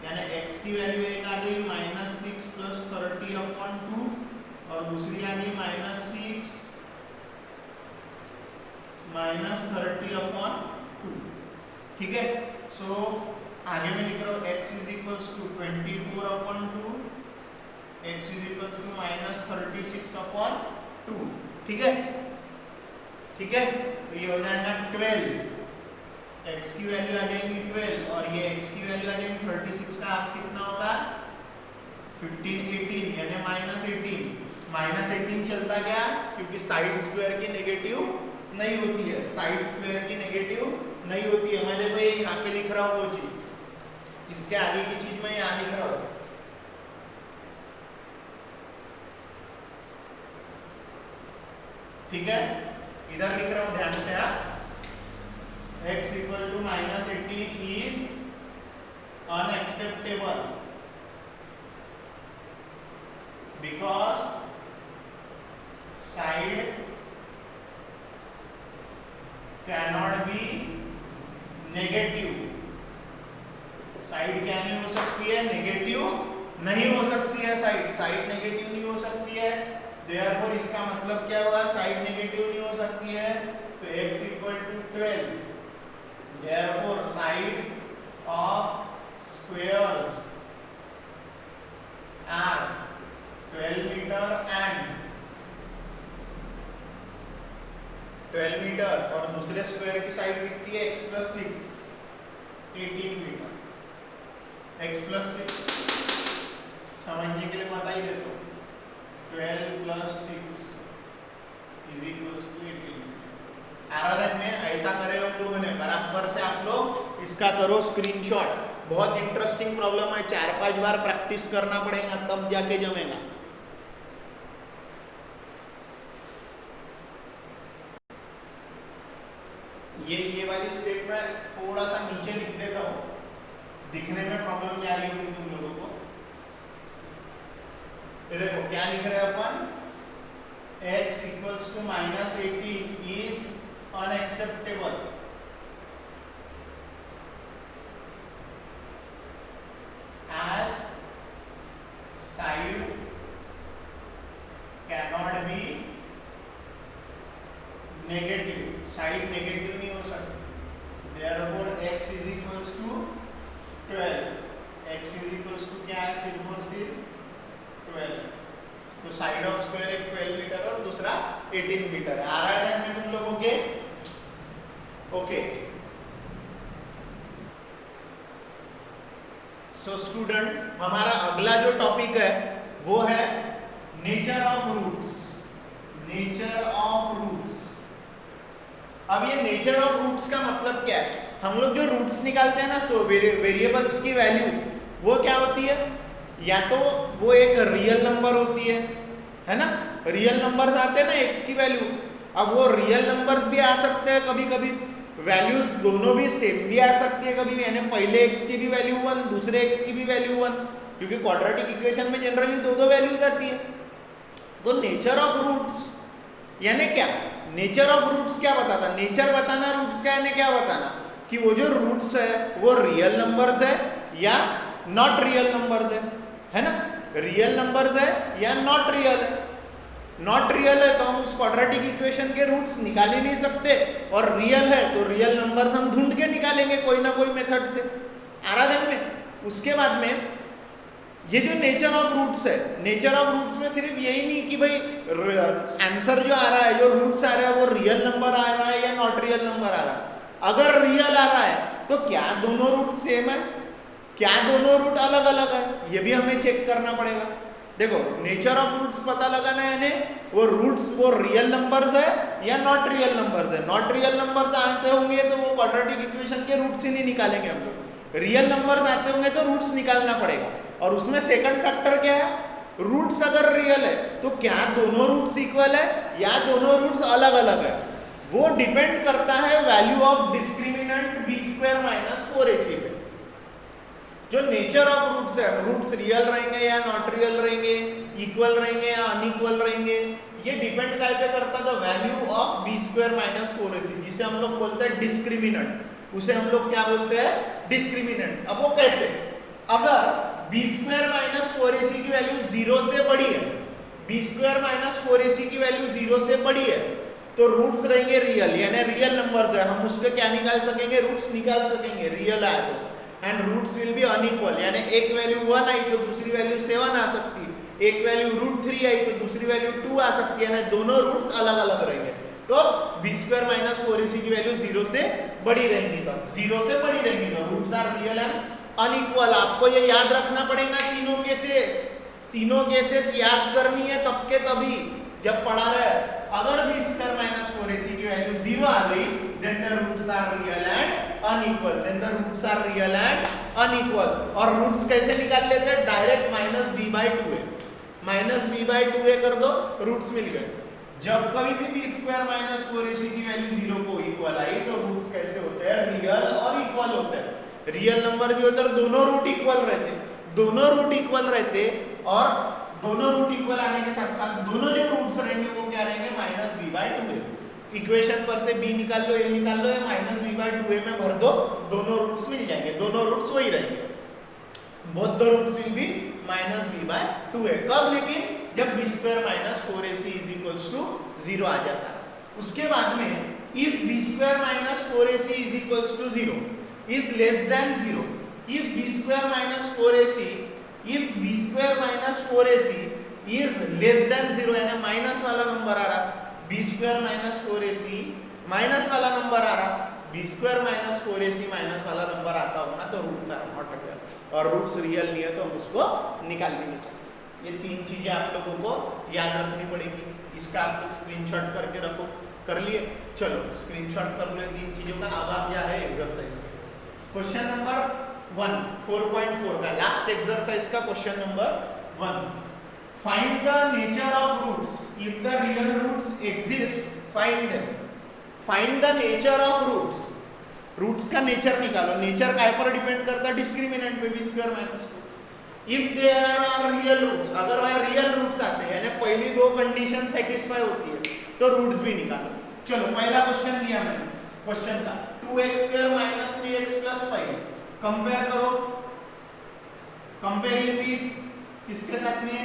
यानी x की value एक आ गई माइनस 6 प्लस 30 अपॉन 2 और दूसरी आ गई माइनस 6 माइनस 30 अपॉन 2, ठीक है। सो आगे मैं लिख रहा हूँ x is equals to 24 upon 2, x is equals to minus 36 upon 2, ठीक है, ठीक है। तो ये हो जाएगा 12, x की वैल्यू आ जाएगी 12 और ये x की वैल्यू आ जाएगी 36 का हाफ कितना होता है 15 18 यानी माइनस 18 चलता क्या, क्योंकि साइड स्क्वायर की नेगेटिव नहीं होती है, साइड स्क्वायर की नेगेटिव नहीं होती है। मैं देखो ये यहाँ पे लिख रहा हूँ वो चीज, इसके आगे की चीज मैं यहाँ लिख रहा हूँ, ठीक है, इधर लिख रहा हूँ ध्यान से। x equal to minus 18 is unacceptable because side cannot be negative, side क्या नहीं हो सकती है नेगेटिव नहीं हो सकती है, साइड नेगेटिव नहीं हो सकती है, देयरफॉर इसका मतलब क्या हुआ साइड नेगेटिव नहीं हो सकती है, तो x equal to 12, therefore side of squares are 12 metre and 12 metre और दूसरे स्क्वायर की साइड कितनी है x plus 6 18 metre, x plus 6 समझने के लिए बता ही देता हूँ, 12 प्लस 6 इज इक्वल्स टू 18। आराधन में ऐसा करे हम लोगों ने, बराबर से आप लोग इसका करो स्क्रीनशॉट, बहुत इंटरेस्टिंग प्रॉब्लम है, 4-5 बार प्रैक्टिस करना पड़ेगा तब जाके जमेगा। ये वाली स्टेप में थोड़ा सा नीचे लिख देता हूँ, दिखने में प्रॉब्लम क्या रही होगी तुम लोगों को। ये देखो क्या लिख रहे हैं अपन, x equals to minus 18 is unacceptable as side cannot be negative, side negative नहीं हो सकती, therefore x is equals to 12, x is equals to क्या है सिर्फ और सिर्फ 12, तो साइड ऑफ स्क्वायर एक 12 मीटर और दूसरा 18 मीटर है। आ रहा है ध्यान में तुम लोगों के, ओके। सो स्टूडेंट, हमारा अगला जो टॉपिक है वो है nature of roots, nature of roots. अब ये नेचर ऑफ रूट्स का मतलब क्या है, हम लोग जो रूट्स निकालते हैं ना, सो वेरिएबल्स की वैल्यू वो क्या होती है, या तो वो एक रियल नंबर होती है ना, रियल नंबर्स आते हैं ना एक्स की वैल्यू, अब वो रियल नंबर्स भी आ सकते हैं कभी कभी, वैल्यूज दोनों भी सेम भी आ सकती है कभी भी, यानी पहले x की भी वैल्यू 1, दूसरे x की भी वैल्यू 1, क्योंकि क्वाड्रेटिक इक्वेशन में जनरली दो वैल्यूज आती है। तो नेचर ऑफ रूट्स यानी क्या, नेचर ऑफ रूट्स क्या बताता, नेचर बताना रूट्स का यानी क्या बताना कि वो जो रूट्स है वो रियल नंबर्स है या नॉट रियल नंबर्स है ना, रियल नंबर्स है या नॉट रियल है। नॉट रियल है तो हम उस क्वाड्रेटिक इक्वेशन के रूट्स निकाल ही नहीं सकते, और रियल है तो रियल नंबर्स हम ढूंढ के निकालेंगे कोई ना कोई मेथड से। आराधन में उसके बाद में ये जो नेचर ऑफ रूट्स है, नेचर ऑफ रूट्स में सिर्फ यही नहीं कि भाई आंसर जो आ रहा है, जो रूट्स आ रहा है वो रियल नंबर आ रहा है या नॉट रियल नंबर आ रहा है। अगर रियल आ रहा है तो क्या दोनों रूट सेम है, क्या दोनों रूट अलग अलग है, ये भी हमें चेक करना पड़ेगा। देखो नेचर ऑफ रूट्स पता लगाना है, यानी वो रूट्स वो रियल नंबर्स है या नॉट रियल नंबर्स है। नॉट रियल नंबर्स आते होंगे तो वो क्वाड्रेटिक इक्वेशन के रूट्स ही नहीं निकालेंगे हम लोग, रियल नंबर्स आते होंगे तो रूट्स निकालना पड़ेगा। और उसमें सेकंड फैक्टर क्या है, रूट्स अगर रियल है तो क्या दोनों रूट्स इक्वल है या दोनों रूट्स अलग अलग है, वो डिपेंड करता है value of discriminant b² - 4ac पे। जो नेचर ऑफ रूट्स है, रूट्स रियल रहेंगे या नॉट रियल रहेंगे, इक्वल रहेंगे या अनइक्वल रहेंगे, ये डिपेंड काय पे करता है, वैल्यू ऑफ b² - 4ac, जिसे हम लोग बोलते हैं डिस्क्रिमिनेंट, उसे हम लोग क्या बोलते हैं, डिस्क्रिमिनेंट। अब वो कैसे, अगर b² - 4ac की वैल्यू 0 से बड़ी है, b² - 4ac की वैल्यू 0 से बड़ी है, तो रूट्स रहेंगे रियल, यानी रियल नंबर्स है, हम उसके क्या निकाल सकेंगे, रूट्स निकाल सकेंगे रियल आए तो। And roots will be unequal, यानी एक वैल्यू 1 आई तो दूसरी वैल्यू 7 आ सकती, एक वैल्यू √3 आई तो दूसरी वैल्यू 2 आ सकती है, यानी दोनों रूट्स अलग अलग रहेंगे। तो b² - 4ac की वैल्यू 0 से बड़ी रहेंगी, तो 0 से बड़ी रहेंगी तो roots are real and unequal. आपको ये याद रखना पड़ेगा, तीनों केसेस याद करनी है तब के तभी जब पढ़ा रहे। अगर b² - 4ac की वैल्यू 0 आ गई, then the roots are real and unequal, then the roots are real and unequal। और रूट्स कैसे निकाल लेते हैं, डायरेक्ट -b/2a, -b/2a कर दो, रूट्स मिल गए। जब कभी भी b² - 4ac की वैल्यू 0 को इक्वल आई तो रूट्स कैसे होते हैं, रियल और इक्वल होते हैं। रियल नंबर भी होते हैं, दोनों रूट इक्वल रहते, दोनों रूट इक्वल रहते, और दोनों रूट इक्वल आने के साथ साथ दोनों जो रूट्स रहेंगे वो क्या रहेंगे, -b/2a। इक्वेशन पर से b निकाल लो, a निकाल लो, -b/2a में भर दो, दोनों रूट्स मिल जाएंगे, दोनों रूट्स वही रहेंगे, both the roots will be -b/2a। कब, लेकिन जब b² - 4ac = 0 आ जाता है। उसके बाद में if b² - 4ac = 0 is less than 0, if b² - 4ac is less than 0, यानी माइनस वाला नंबर आ रहा, b² - 4ac माइनस वाला नंबर आ रहा, b² - 4ac माइनस वाला नंबर आता होगा तो रूट्स आर नॉट रियल, और रूट्स रियल नहीं है तो हम उसको निकाल भी नहीं सकते। ये तीन चीजें आप लोगों को याद रखनी पड़ेगी, इसका आप लोग स्क्रीनशॉट करके रखो। कर लिए, चलो स्क्रीनशॉट कर लो तीन चीजों का। अब आप जा रहे हैं एक्सरसाइज पे, क्वेश्चन नंबर 1 4.4 का लास्ट एक्सरसाइज का question number 1। Find the nature of roots if the real roots exist, find them. Find the nature of roots, roots का नेचर निकालो। नेचर काय पर डिपेंड करता है, डिस्क्रिमिनेंट पे, b² - 4। If there are real roots, अगर वहां रियल रूट्स आते हैं यानी पहली दो कंडीशन सेटिस्फाई होती है तो रूट्स भी निकालो। चलो पहला क्वेश्चन लिया मैंने, क्वेश्चन का 2x² - 3x + 5 कंपेयर करो, कंपेयरिंग विद किसके साथ में,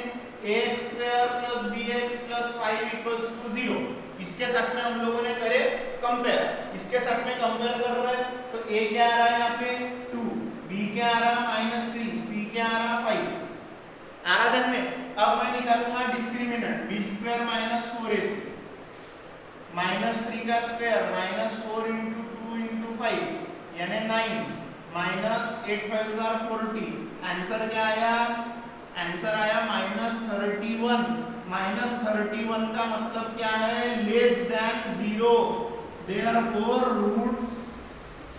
ax² + bx + 5 = 0। इसके साथ में हम लोगों ने करे कंपेयर, इसके साथ में कंपेयर कर रहे हैं तो a क्या आ रहा है यहाँ पे 2, b क्या आ रहा है -3, c क्या आ रहा 5। आराधन में अब मैं निकालूंगा डिस्क्रिमिनेंट, b² - 4ac -3 का स्क्वायर -4 × 2 × 5 यानी 9 -8 × 5 = 40। आंसर क्या आया, आंसर आया -31। -31 का मतलब क्या है, less than 0, therefore roots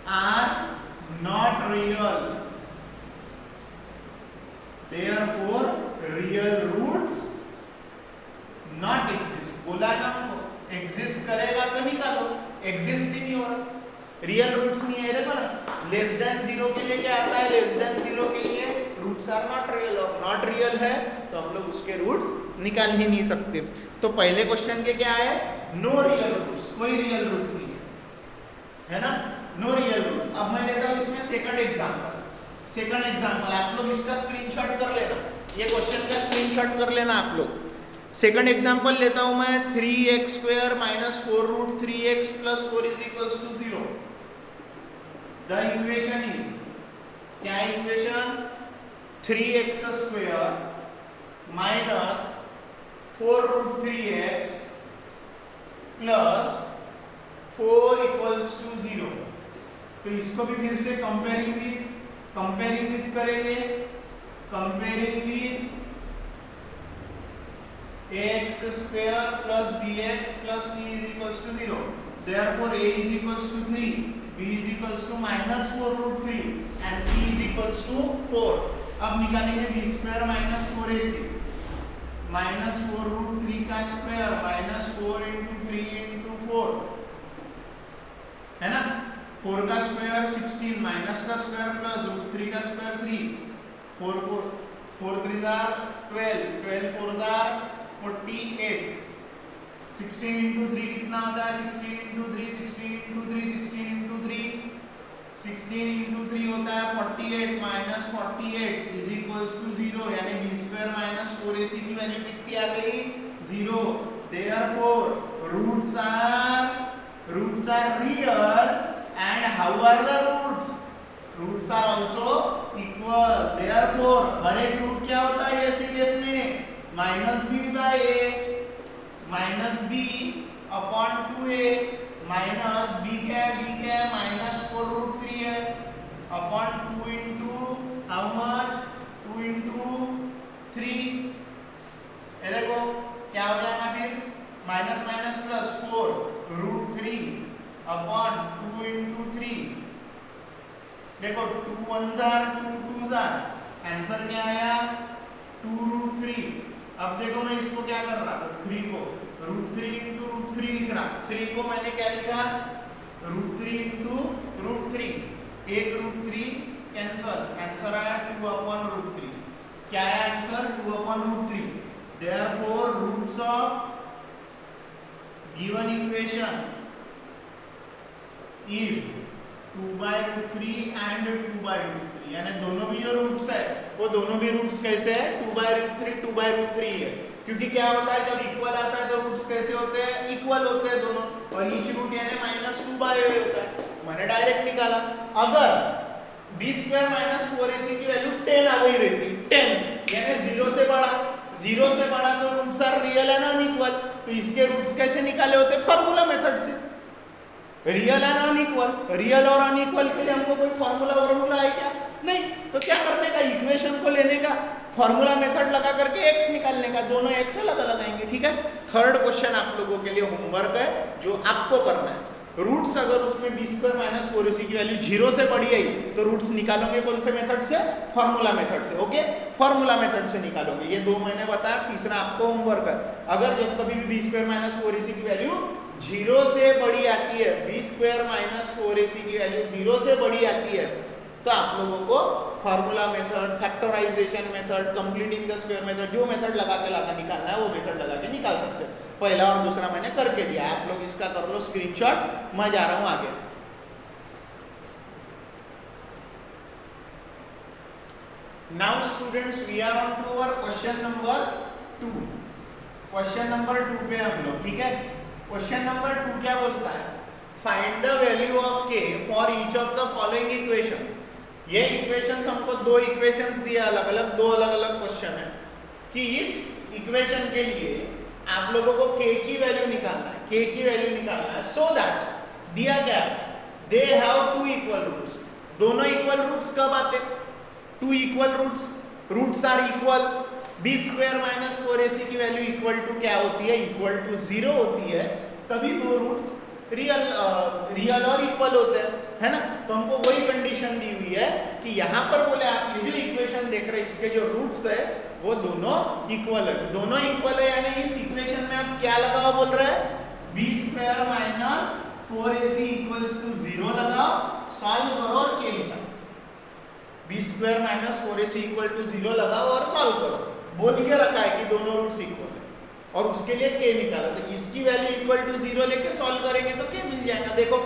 are not real, therefore real roots not exist. बोला ना हमको एग्जिस्ट करेगा तो निकालो, एग्जिस्ट ही नहीं हो रहा। रियल रूट्स नहीं है, देखो ना लेस देन 0 के लिए क्या आता है, लेस देन 0 के लिए रूट्स आर नॉट रियल, और नॉट रियल है तो हम लोग उसके रूट्स निकाल ही नहीं सकते। तो पहले क्वेश्चन के क्या है, नो रियल रूट्स, कोई रियल रूट्स नहीं है ना, नो रियल रूट्स। अब मैं लेता हूं इसमें सेकंड एग्जांपल, आप लोग इसका स्क्रीनशॉट कर लेना, ये क्वेश्चन का स्क्रीनशॉट कर लेना आप लोग। सेकंड एग्जांपल लेता हूं मैं 3x² - 4√3x + 4 = 0। The equation is, क्या इक्वेशन, 3x² - 4√3x + 4 = 0। तो इसको भी फिर से कंपेयरिंग विथ करेंगे, comparing with ax² + bx + c = 0। therefore a is equals to 3, b is equals to -4√3 and c is equals to 4। अब निकालेंगे b² - 4ac -4√3 का स्क्वायर -4 × 3 × 4 है ना, 4 का स्क्वायर 16 माइनस का स्क्वायर प्लस √3 का स्क्वायर 3, 4 3 12, 12 4 48, 16 × 3 कितना होता है, 16 × 3 16 × 3 16 × 3 16 × 3 होता है 48 -48 = 0, यानी b² - 4ac की वैल्यू कितनी आ गई, 0। therefore roots are real and how are the roots are also equal। therefore हर एक रूट क्या होता है ऐसे केस में, -b/a -b/2a b क्या है, -4√3 है अपॉन 2 × हाउ मच, 2 × 3। ये देखो क्या हो जाएगा फिर, -4√3 अपॉन 2 × 3। देखो 2 1s are 2 2s are, answer क्या आया, 2√3। अब देखो मैं इसको क्या कर रहा हूँ, 3 को √3 × √3 लिख रहा, 3 को मैंने क्या लिखा, √3 × √3, एक √3 कैंसल, आंसर आया 2/√3। क्या है answer, 2/√3। therefore roots of given equation is 2/√3 and 2/√3, यानी दोनों भी जो रूट्स है वो दोनों भी रूट्स कैसे है, 2/√3 2/√3 है। क्योंकि क्या होता है जब इक्वल आता है तो रूट्स कैसे होते हैं, इक्वल होते हैं दोनों, और ईच रूट यानी -2/a होता है, मैंने डायरेक्ट निकाला। अगर b² - 4ac की वैल्यू 10 आ गई रहती, 10 यानी 0 से बड़ा तो roots are real and unequal, तो इसके रूट्स कैसे निकाले होते, फार्मूला मेथड से। रियल एंड अनइक्वल, रियल और अनइक्वल के लिए हमको कोई फार्मूला है क्या, नहीं, तो क्या करने का, इक्वेशन को लेने का, फार्मूला मेथड लगा करके x निकालने का, दोनों x अलग अलग आएंगे, ठीक है। थर्ड क्वेश्चन आप लोगों के लिए होमवर्क है जो आपको करना है, रूट्स अगर उसमें b² - 4ac की वैल्यू 0 से बड़ी आई तो रूट्स निकालोगे कौन से मेथड से, फार्मूला मेथड से, ओके, फार्मूला मेथड से निकालोगे। ये दो मैंने बताया, तीसरा आपको होमवर्क है। अगर जब कभी भी b² - 4ac की वैल्यू 0 से बड़ी आती है, b² - 4ac की वैल्यू 0 से बड़ी आती है, तो आप लोगों को formula method, factorisation method, completing the square method, जो मेथड लगा निकालना है वो मेथड लगा के निकाल सकते हैं। पहला और दूसरा मैंने करके दिया, आप लोग इसका कर लो स्क्रीनशॉट, मैं जा रहा हूं आगे। Now students we are on to our question number 2। Question number 2 पे हम लोग, ठीक है। क्वेश्चन नंबर 2 क्या बोलता है, find the value of k for each of the following equations. ये इक्वेशंस हमको दो इक्वेशंस दिए अलग अलग, दो अलग अलग क्वेश्चन है कि इस इक्वेशन के लिए आप लोगों को k की वैल्यू निकालना है, k की वैल्यू निकालना है, सो दैट दिया क्या, दे हैव 2 इक्वल रूट्स। दोनों इक्वल रूट्स कब आते, 2 equal roots are equal, b² - 4ac की वैल्यू इक्वल टू क्या होती है, इक्वल टू 0 होती है, तभी दो रूट्स रियल और इक्वल होते हैं, है ना। तो हमको वही कंडीशन दी हुई है कि यहाँ पर बोले आप ये जो इक्वेशन देख रहे हैं इसके जो रूट्स है वो दोनों इक्वल है, दोनों इक्वल है, यानी इस इक्वेशन में आप क्या लगा बोल रहे हैं, b² - 4ac = 0 लगा B square minus 4ac equal to 0 लगाओ और सॉल्व करो। बोल के रखा है कि दोनों रूट्स इक्वल है और उसके लिए k निकालो, तो इसकी वैल्यू इक्वल टू 0 लेके सॉल्व करेंगे तो k मिल जाएगा। देखो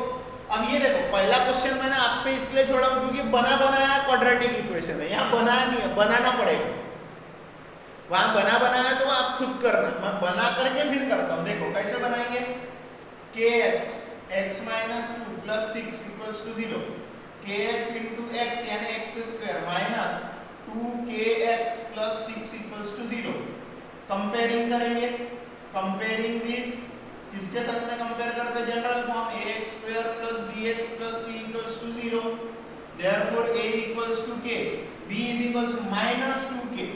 अब ये देखो, पहला क्वेश्चन मैंने आप पे इसलिए छोड़ा क्योंकि बना बनाया क्वाड्रेटिक इक्वेशन है, यहाँ बनाया नहीं है, बनाना पड़ेगा। वहां बना बनाया तो आप खुद करना, मैं बना करके फिर करता हूँ। देखो कैसे बनाएंगे, kx x minus 2 plus 6 equals to 0, kx into x यानी x square minus 2kx plus 6 equals to 0। Comparing करेंगे, कंपेयरिंग विथ किसके साथ में कंपेयर करते हैं, general form ax square plus bx plus c equals to 0, therefore a equals to k, b is equals to minus 2k,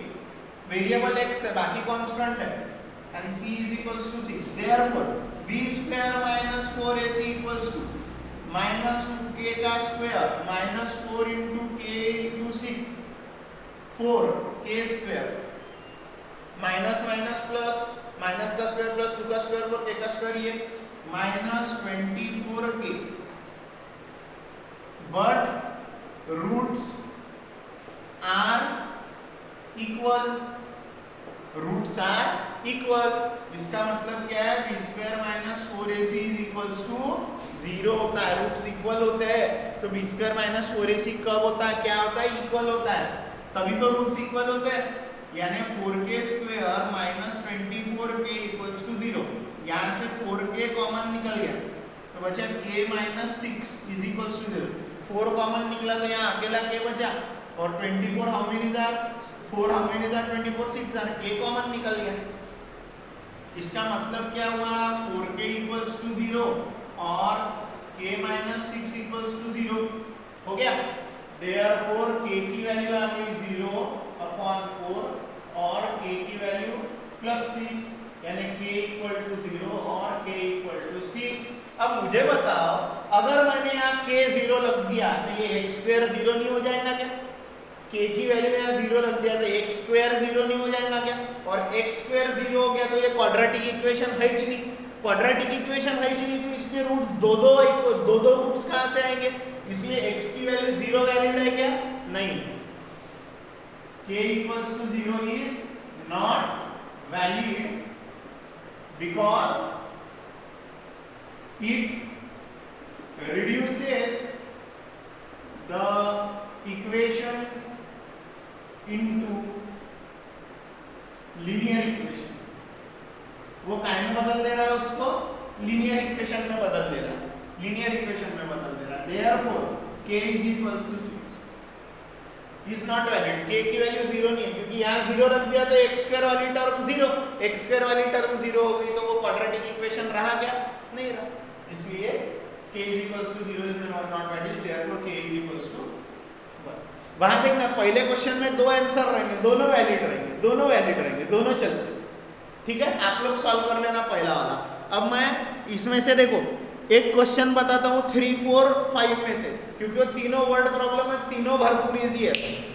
variable x है बाकी constant है, and c is equals to 6, therefore b square minus 4ac equals to minus 2k का square minus 4 into k into 6, 4k square minus minus plus, minus का square plus 2 का square पर k का square, ये minus 24k, but roots are equal, roots are equal. इसका मतलब क्या है, B square minus 4ac is equals to 0 होता है, रूट्स इक्वल होते हैं। तो बी स्क्वायर माइनस 4ac कब होता है, क्या होता है, इक्वल होता है, तभी तो रूट्स इक्वल होते हैं। यानी 4k square minus 24k equals to 0, यहाँ से 4k कॉमन निकल गया तो बचा k minus 6 is equals to 0, 4 common निकला तो यहाँ अकेला k बचा, और 24 how many jar, 4 how many jar 24, 6 jar, k common निकल गया। इसका मतलब क्या हुआ, 4k इक्वल्स टू 0 और k माइनस 6 इक्वल्स टू 0 हो गया। देयरफॉर k की वैल्यू आ गई 0 अपॉन 4 और k की वैल्यू प्लस 6, यानी k इक्वल टू 0 और k इक्वल टू 6। अब मुझे बताओ, अगर मैंने यहाँ k 0 लग दिया तो ये x स्क्वायर 0 नहीं हो जाएगा क्या, k की वैल्यू यहाँ 0 लग दिया तो x स्क्वायर 0 नहीं हो जाएगा क्या, और x स्क्वायर 0 हो गया तो ये क्वाड्रेटिक इक्वेशन है ही नहीं, क्वाड्रेटिक इक्वेशन है ही नहीं, तो इसके रूट्स दो दो रूट्स कहाँ से आएंगे, इसलिए x की वैल्यू 0 वैलिड है क्या, नहीं, k equals to 0 is not valid because it reduces the equation into linear equation। वो काय में बदल दे रहा है, उसको linear equation में बदल दे रहा है, linear equation में बदल दे रहा है। Therefore k is equals to 6 is not valid, k की वैल्यू 0 नहीं है, क्योंकि यहाँ 0 रख दिया तो x स्क्वायर वाली टर्म 0, x स्क्वायर वाली टर्म 0 हो गई तो वो क्वाड्रेटिक इक्वेशन रहा क्या, नहीं रहा, इसलिए k is equals to 0 is not valid, therefore k is equals to 1। वहां देखना, पहले क्वेश्चन में दो आंसर रहेंगे, दोनों वैलिड रहेंगे, दोनों वैलिड रहेंगे, दोनों चलते, ठीक है। आप लोग सॉल्व कर लेना पहला वाला। अब मैं इसमें से देखो एक क्वेश्चन बताता हूँ 3, 4, 5 में से, क्योंकि वो तीनों वर्ड प्रॉब्लम है, तीनों भरपूर इजी है,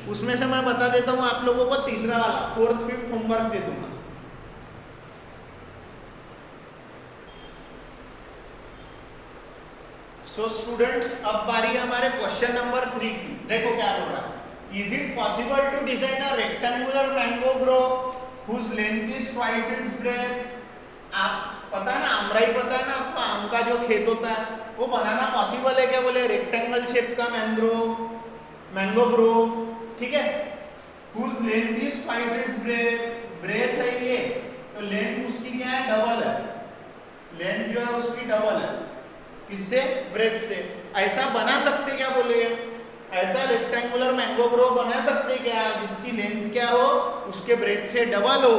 उसमें से मैं बता देता हूँ आप लोगों को तीसरा वाला, 4th 5th होमवर्क दे दूंगा। सो स्टूडेंट, अब बारी है हमारे क्वेश्चन नंबर 3 की। देखो क्या बोल रहा है, is it possible to design a rectangular mango grove whose length is twice its breadth. आप पता है ना, आमराई पता है ना आपको, आम का जो खेत होता है वो बनाना पॉसिबल है क्या, बोले रेक्टेंगल शेप का मैंगो ग्रो, ठीक है, whose length is twice its breadth, breadth है ये तो लेंथ उसकी क्या है, डबल है, लेंथ जो है उसकी डबल है, किससे, ब्रेथ से। ऐसा बना सकते क्या, बोले ऐसा रेक्टेंगुलर मैंगो ग्रो बना सकते क्या जिसकी लेंथ क्या हो, उसके ब्रेथ से डबल हो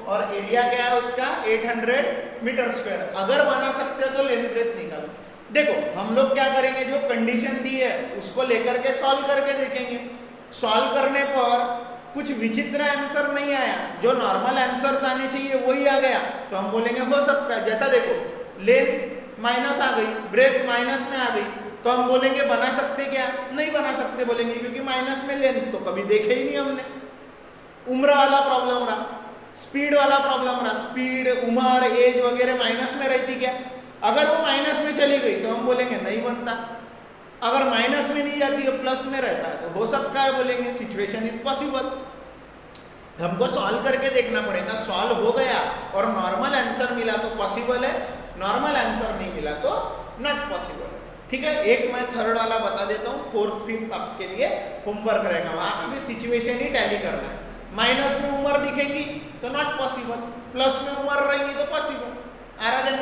और एरिया क्या है उसका 800 मीटर स्क्वायर। अगर बना सकते हो तो लेंथ ब्रेथ निकालो। देखो हम लोग क्या करेंगे, जो कंडीशन दी है उसको लेकर के सॉल्व करके देखेंगे। सॉल्व करने पर कुछ विचित्र आंसर नहीं आया, जो नॉर्मल आंसर्स आने चाहिए वही आ गया, तो हम बोलेंगे हो सकता है। जैसा देखो लेंथ माइनस आ गई, ब्रेथ माइनस में आ गई, तो हम बोलेंगे बना सकते क्या, नहीं बना सकते बोलेंगे, क्योंकि माइनस में लेंथ तो कभी देखे ही नहीं हमने। उम्र वाला प्रॉब्लम रहा, स्पीड वाला प्रॉब्लम रहा, स्पीड, उम्र, एज वगैरह माइनस में रहती क्या, अगर वो माइनस में चली गई तो हम बोलेंगे नहीं बनता। अगर माइनस में नहीं जाती है प्लस में रहता है तो हो सकता है बोलेंगे सिचुएशन इज पॉसिबल। हमको सॉल्व करके देखना पड़ेगा, सॉल्व हो गया और नॉर्मल आंसर मिला तो पॉसिबल है, नॉर्मल आंसर नहीं मिला तो नॉट पॉसिबल है। ठीक है, एक मैं थर्ड वाला बता देता हूँ, फोर्थ फिफ्थ आपके लिए होमवर्क रहेगा, वहां पे भी सिचुएशन ही टैली करना है। माइनस में उम्र दिखेगी तो नॉट पॉसिबल, प्लस में उम्र रहेंगी तो पॉसिबल। आराधन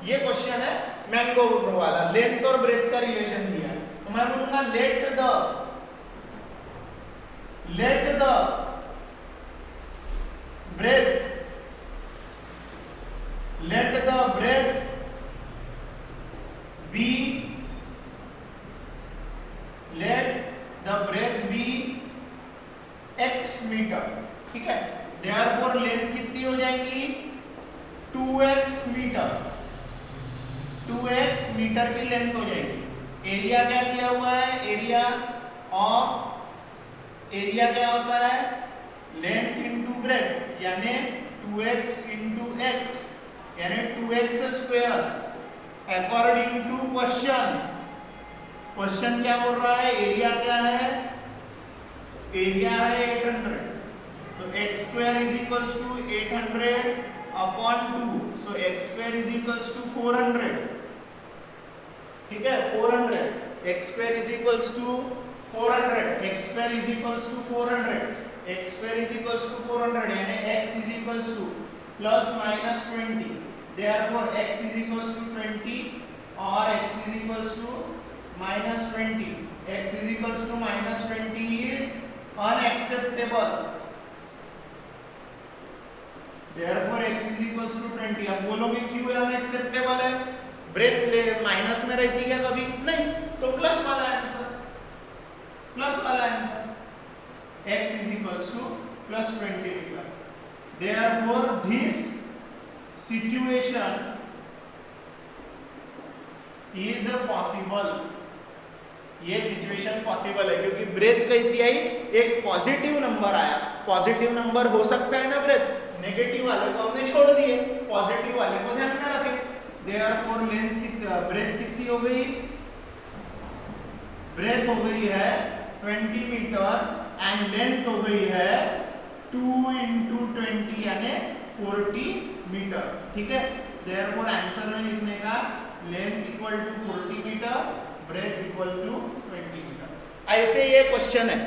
ये क्वेश्चन है मैंगो वाला, लेंथ और ब्रेथ का रिलेशन दिया है, तो मैं बोलूंगा let the breadth be x metre. ठीक है, therefore लेंथ कितनी हो जाएगी 2x मीटर, 2x मीटर की लेंथ हो जाएगी। एरिया क्या दिया हुआ है, एरिया क्या होता है लेंथ इंटू ब्रेथ, यानी 2x इंटू x यानी 2x square according to question क्या बोल रहा है, एरिया क्या है, एरिया है 800, so x square is equals to 800 upon 2, so x square is equals to 400। ठीक है, 400 x square is equals to 400, x square is equals to 400, x square is equals to 400 यानी x is equals to plus minus 20, therefore x is equals to 20 or x is equals to minus 20, x is equals to minus 20 is unacceptable, therefore x is equals to 20। अब बोलोगे क्यों unacceptable है, breath ले minus में रहती क्या कभी नहीं, तो प्लस वाला answer x is equals to plus 20 metre. therefore this situation is possible, ये सिचुएशन पॉसिबल है क्योंकि ब्रेथ कैसी आई, एक पॉजिटिव नंबर आया, पॉजिटिव नंबर हो सकता है ना ब्रेथ, नेगेटिव वाले को हमने छोड़ दिए, पॉजिटिव वाले को ध्यान में रखें। देयरफॉर ब्रेथ कितनी हो गई, ब्रेथ हो गई है 20 मीटर एंड लेंथ हो गई है 2 into 20 यानी 40 मीटर। ठीक है, देयरफॉर आंसर में लिखने का length equal to 40 metre, breadth equal to 20 metre. ऐसे ये क्वेश्चन है,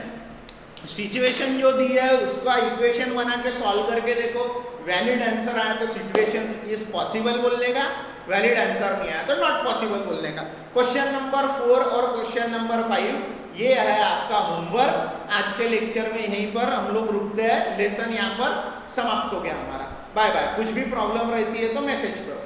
सिचुएशन जो दी है उसका इक्वेशन बना के सॉल्व करके देखो, वैलिड आंसर आया तो सिचुएशन इज पॉसिबल बोलने का, वैलिड आंसर नहीं आया तो नॉट पॉसिबल बोलने का। क्वेश्चन नंबर 4 और क्वेश्चन नंबर 5 ये है आपका होमवर्क। आज के लेक्चर में यहीं पर हम लोग रुकते हैं, लेसन यहाँ पर समाप्त हो गया हमारा। Bye bye. कुछ भी प्रॉब्लम रहती है तो मैसेज करो।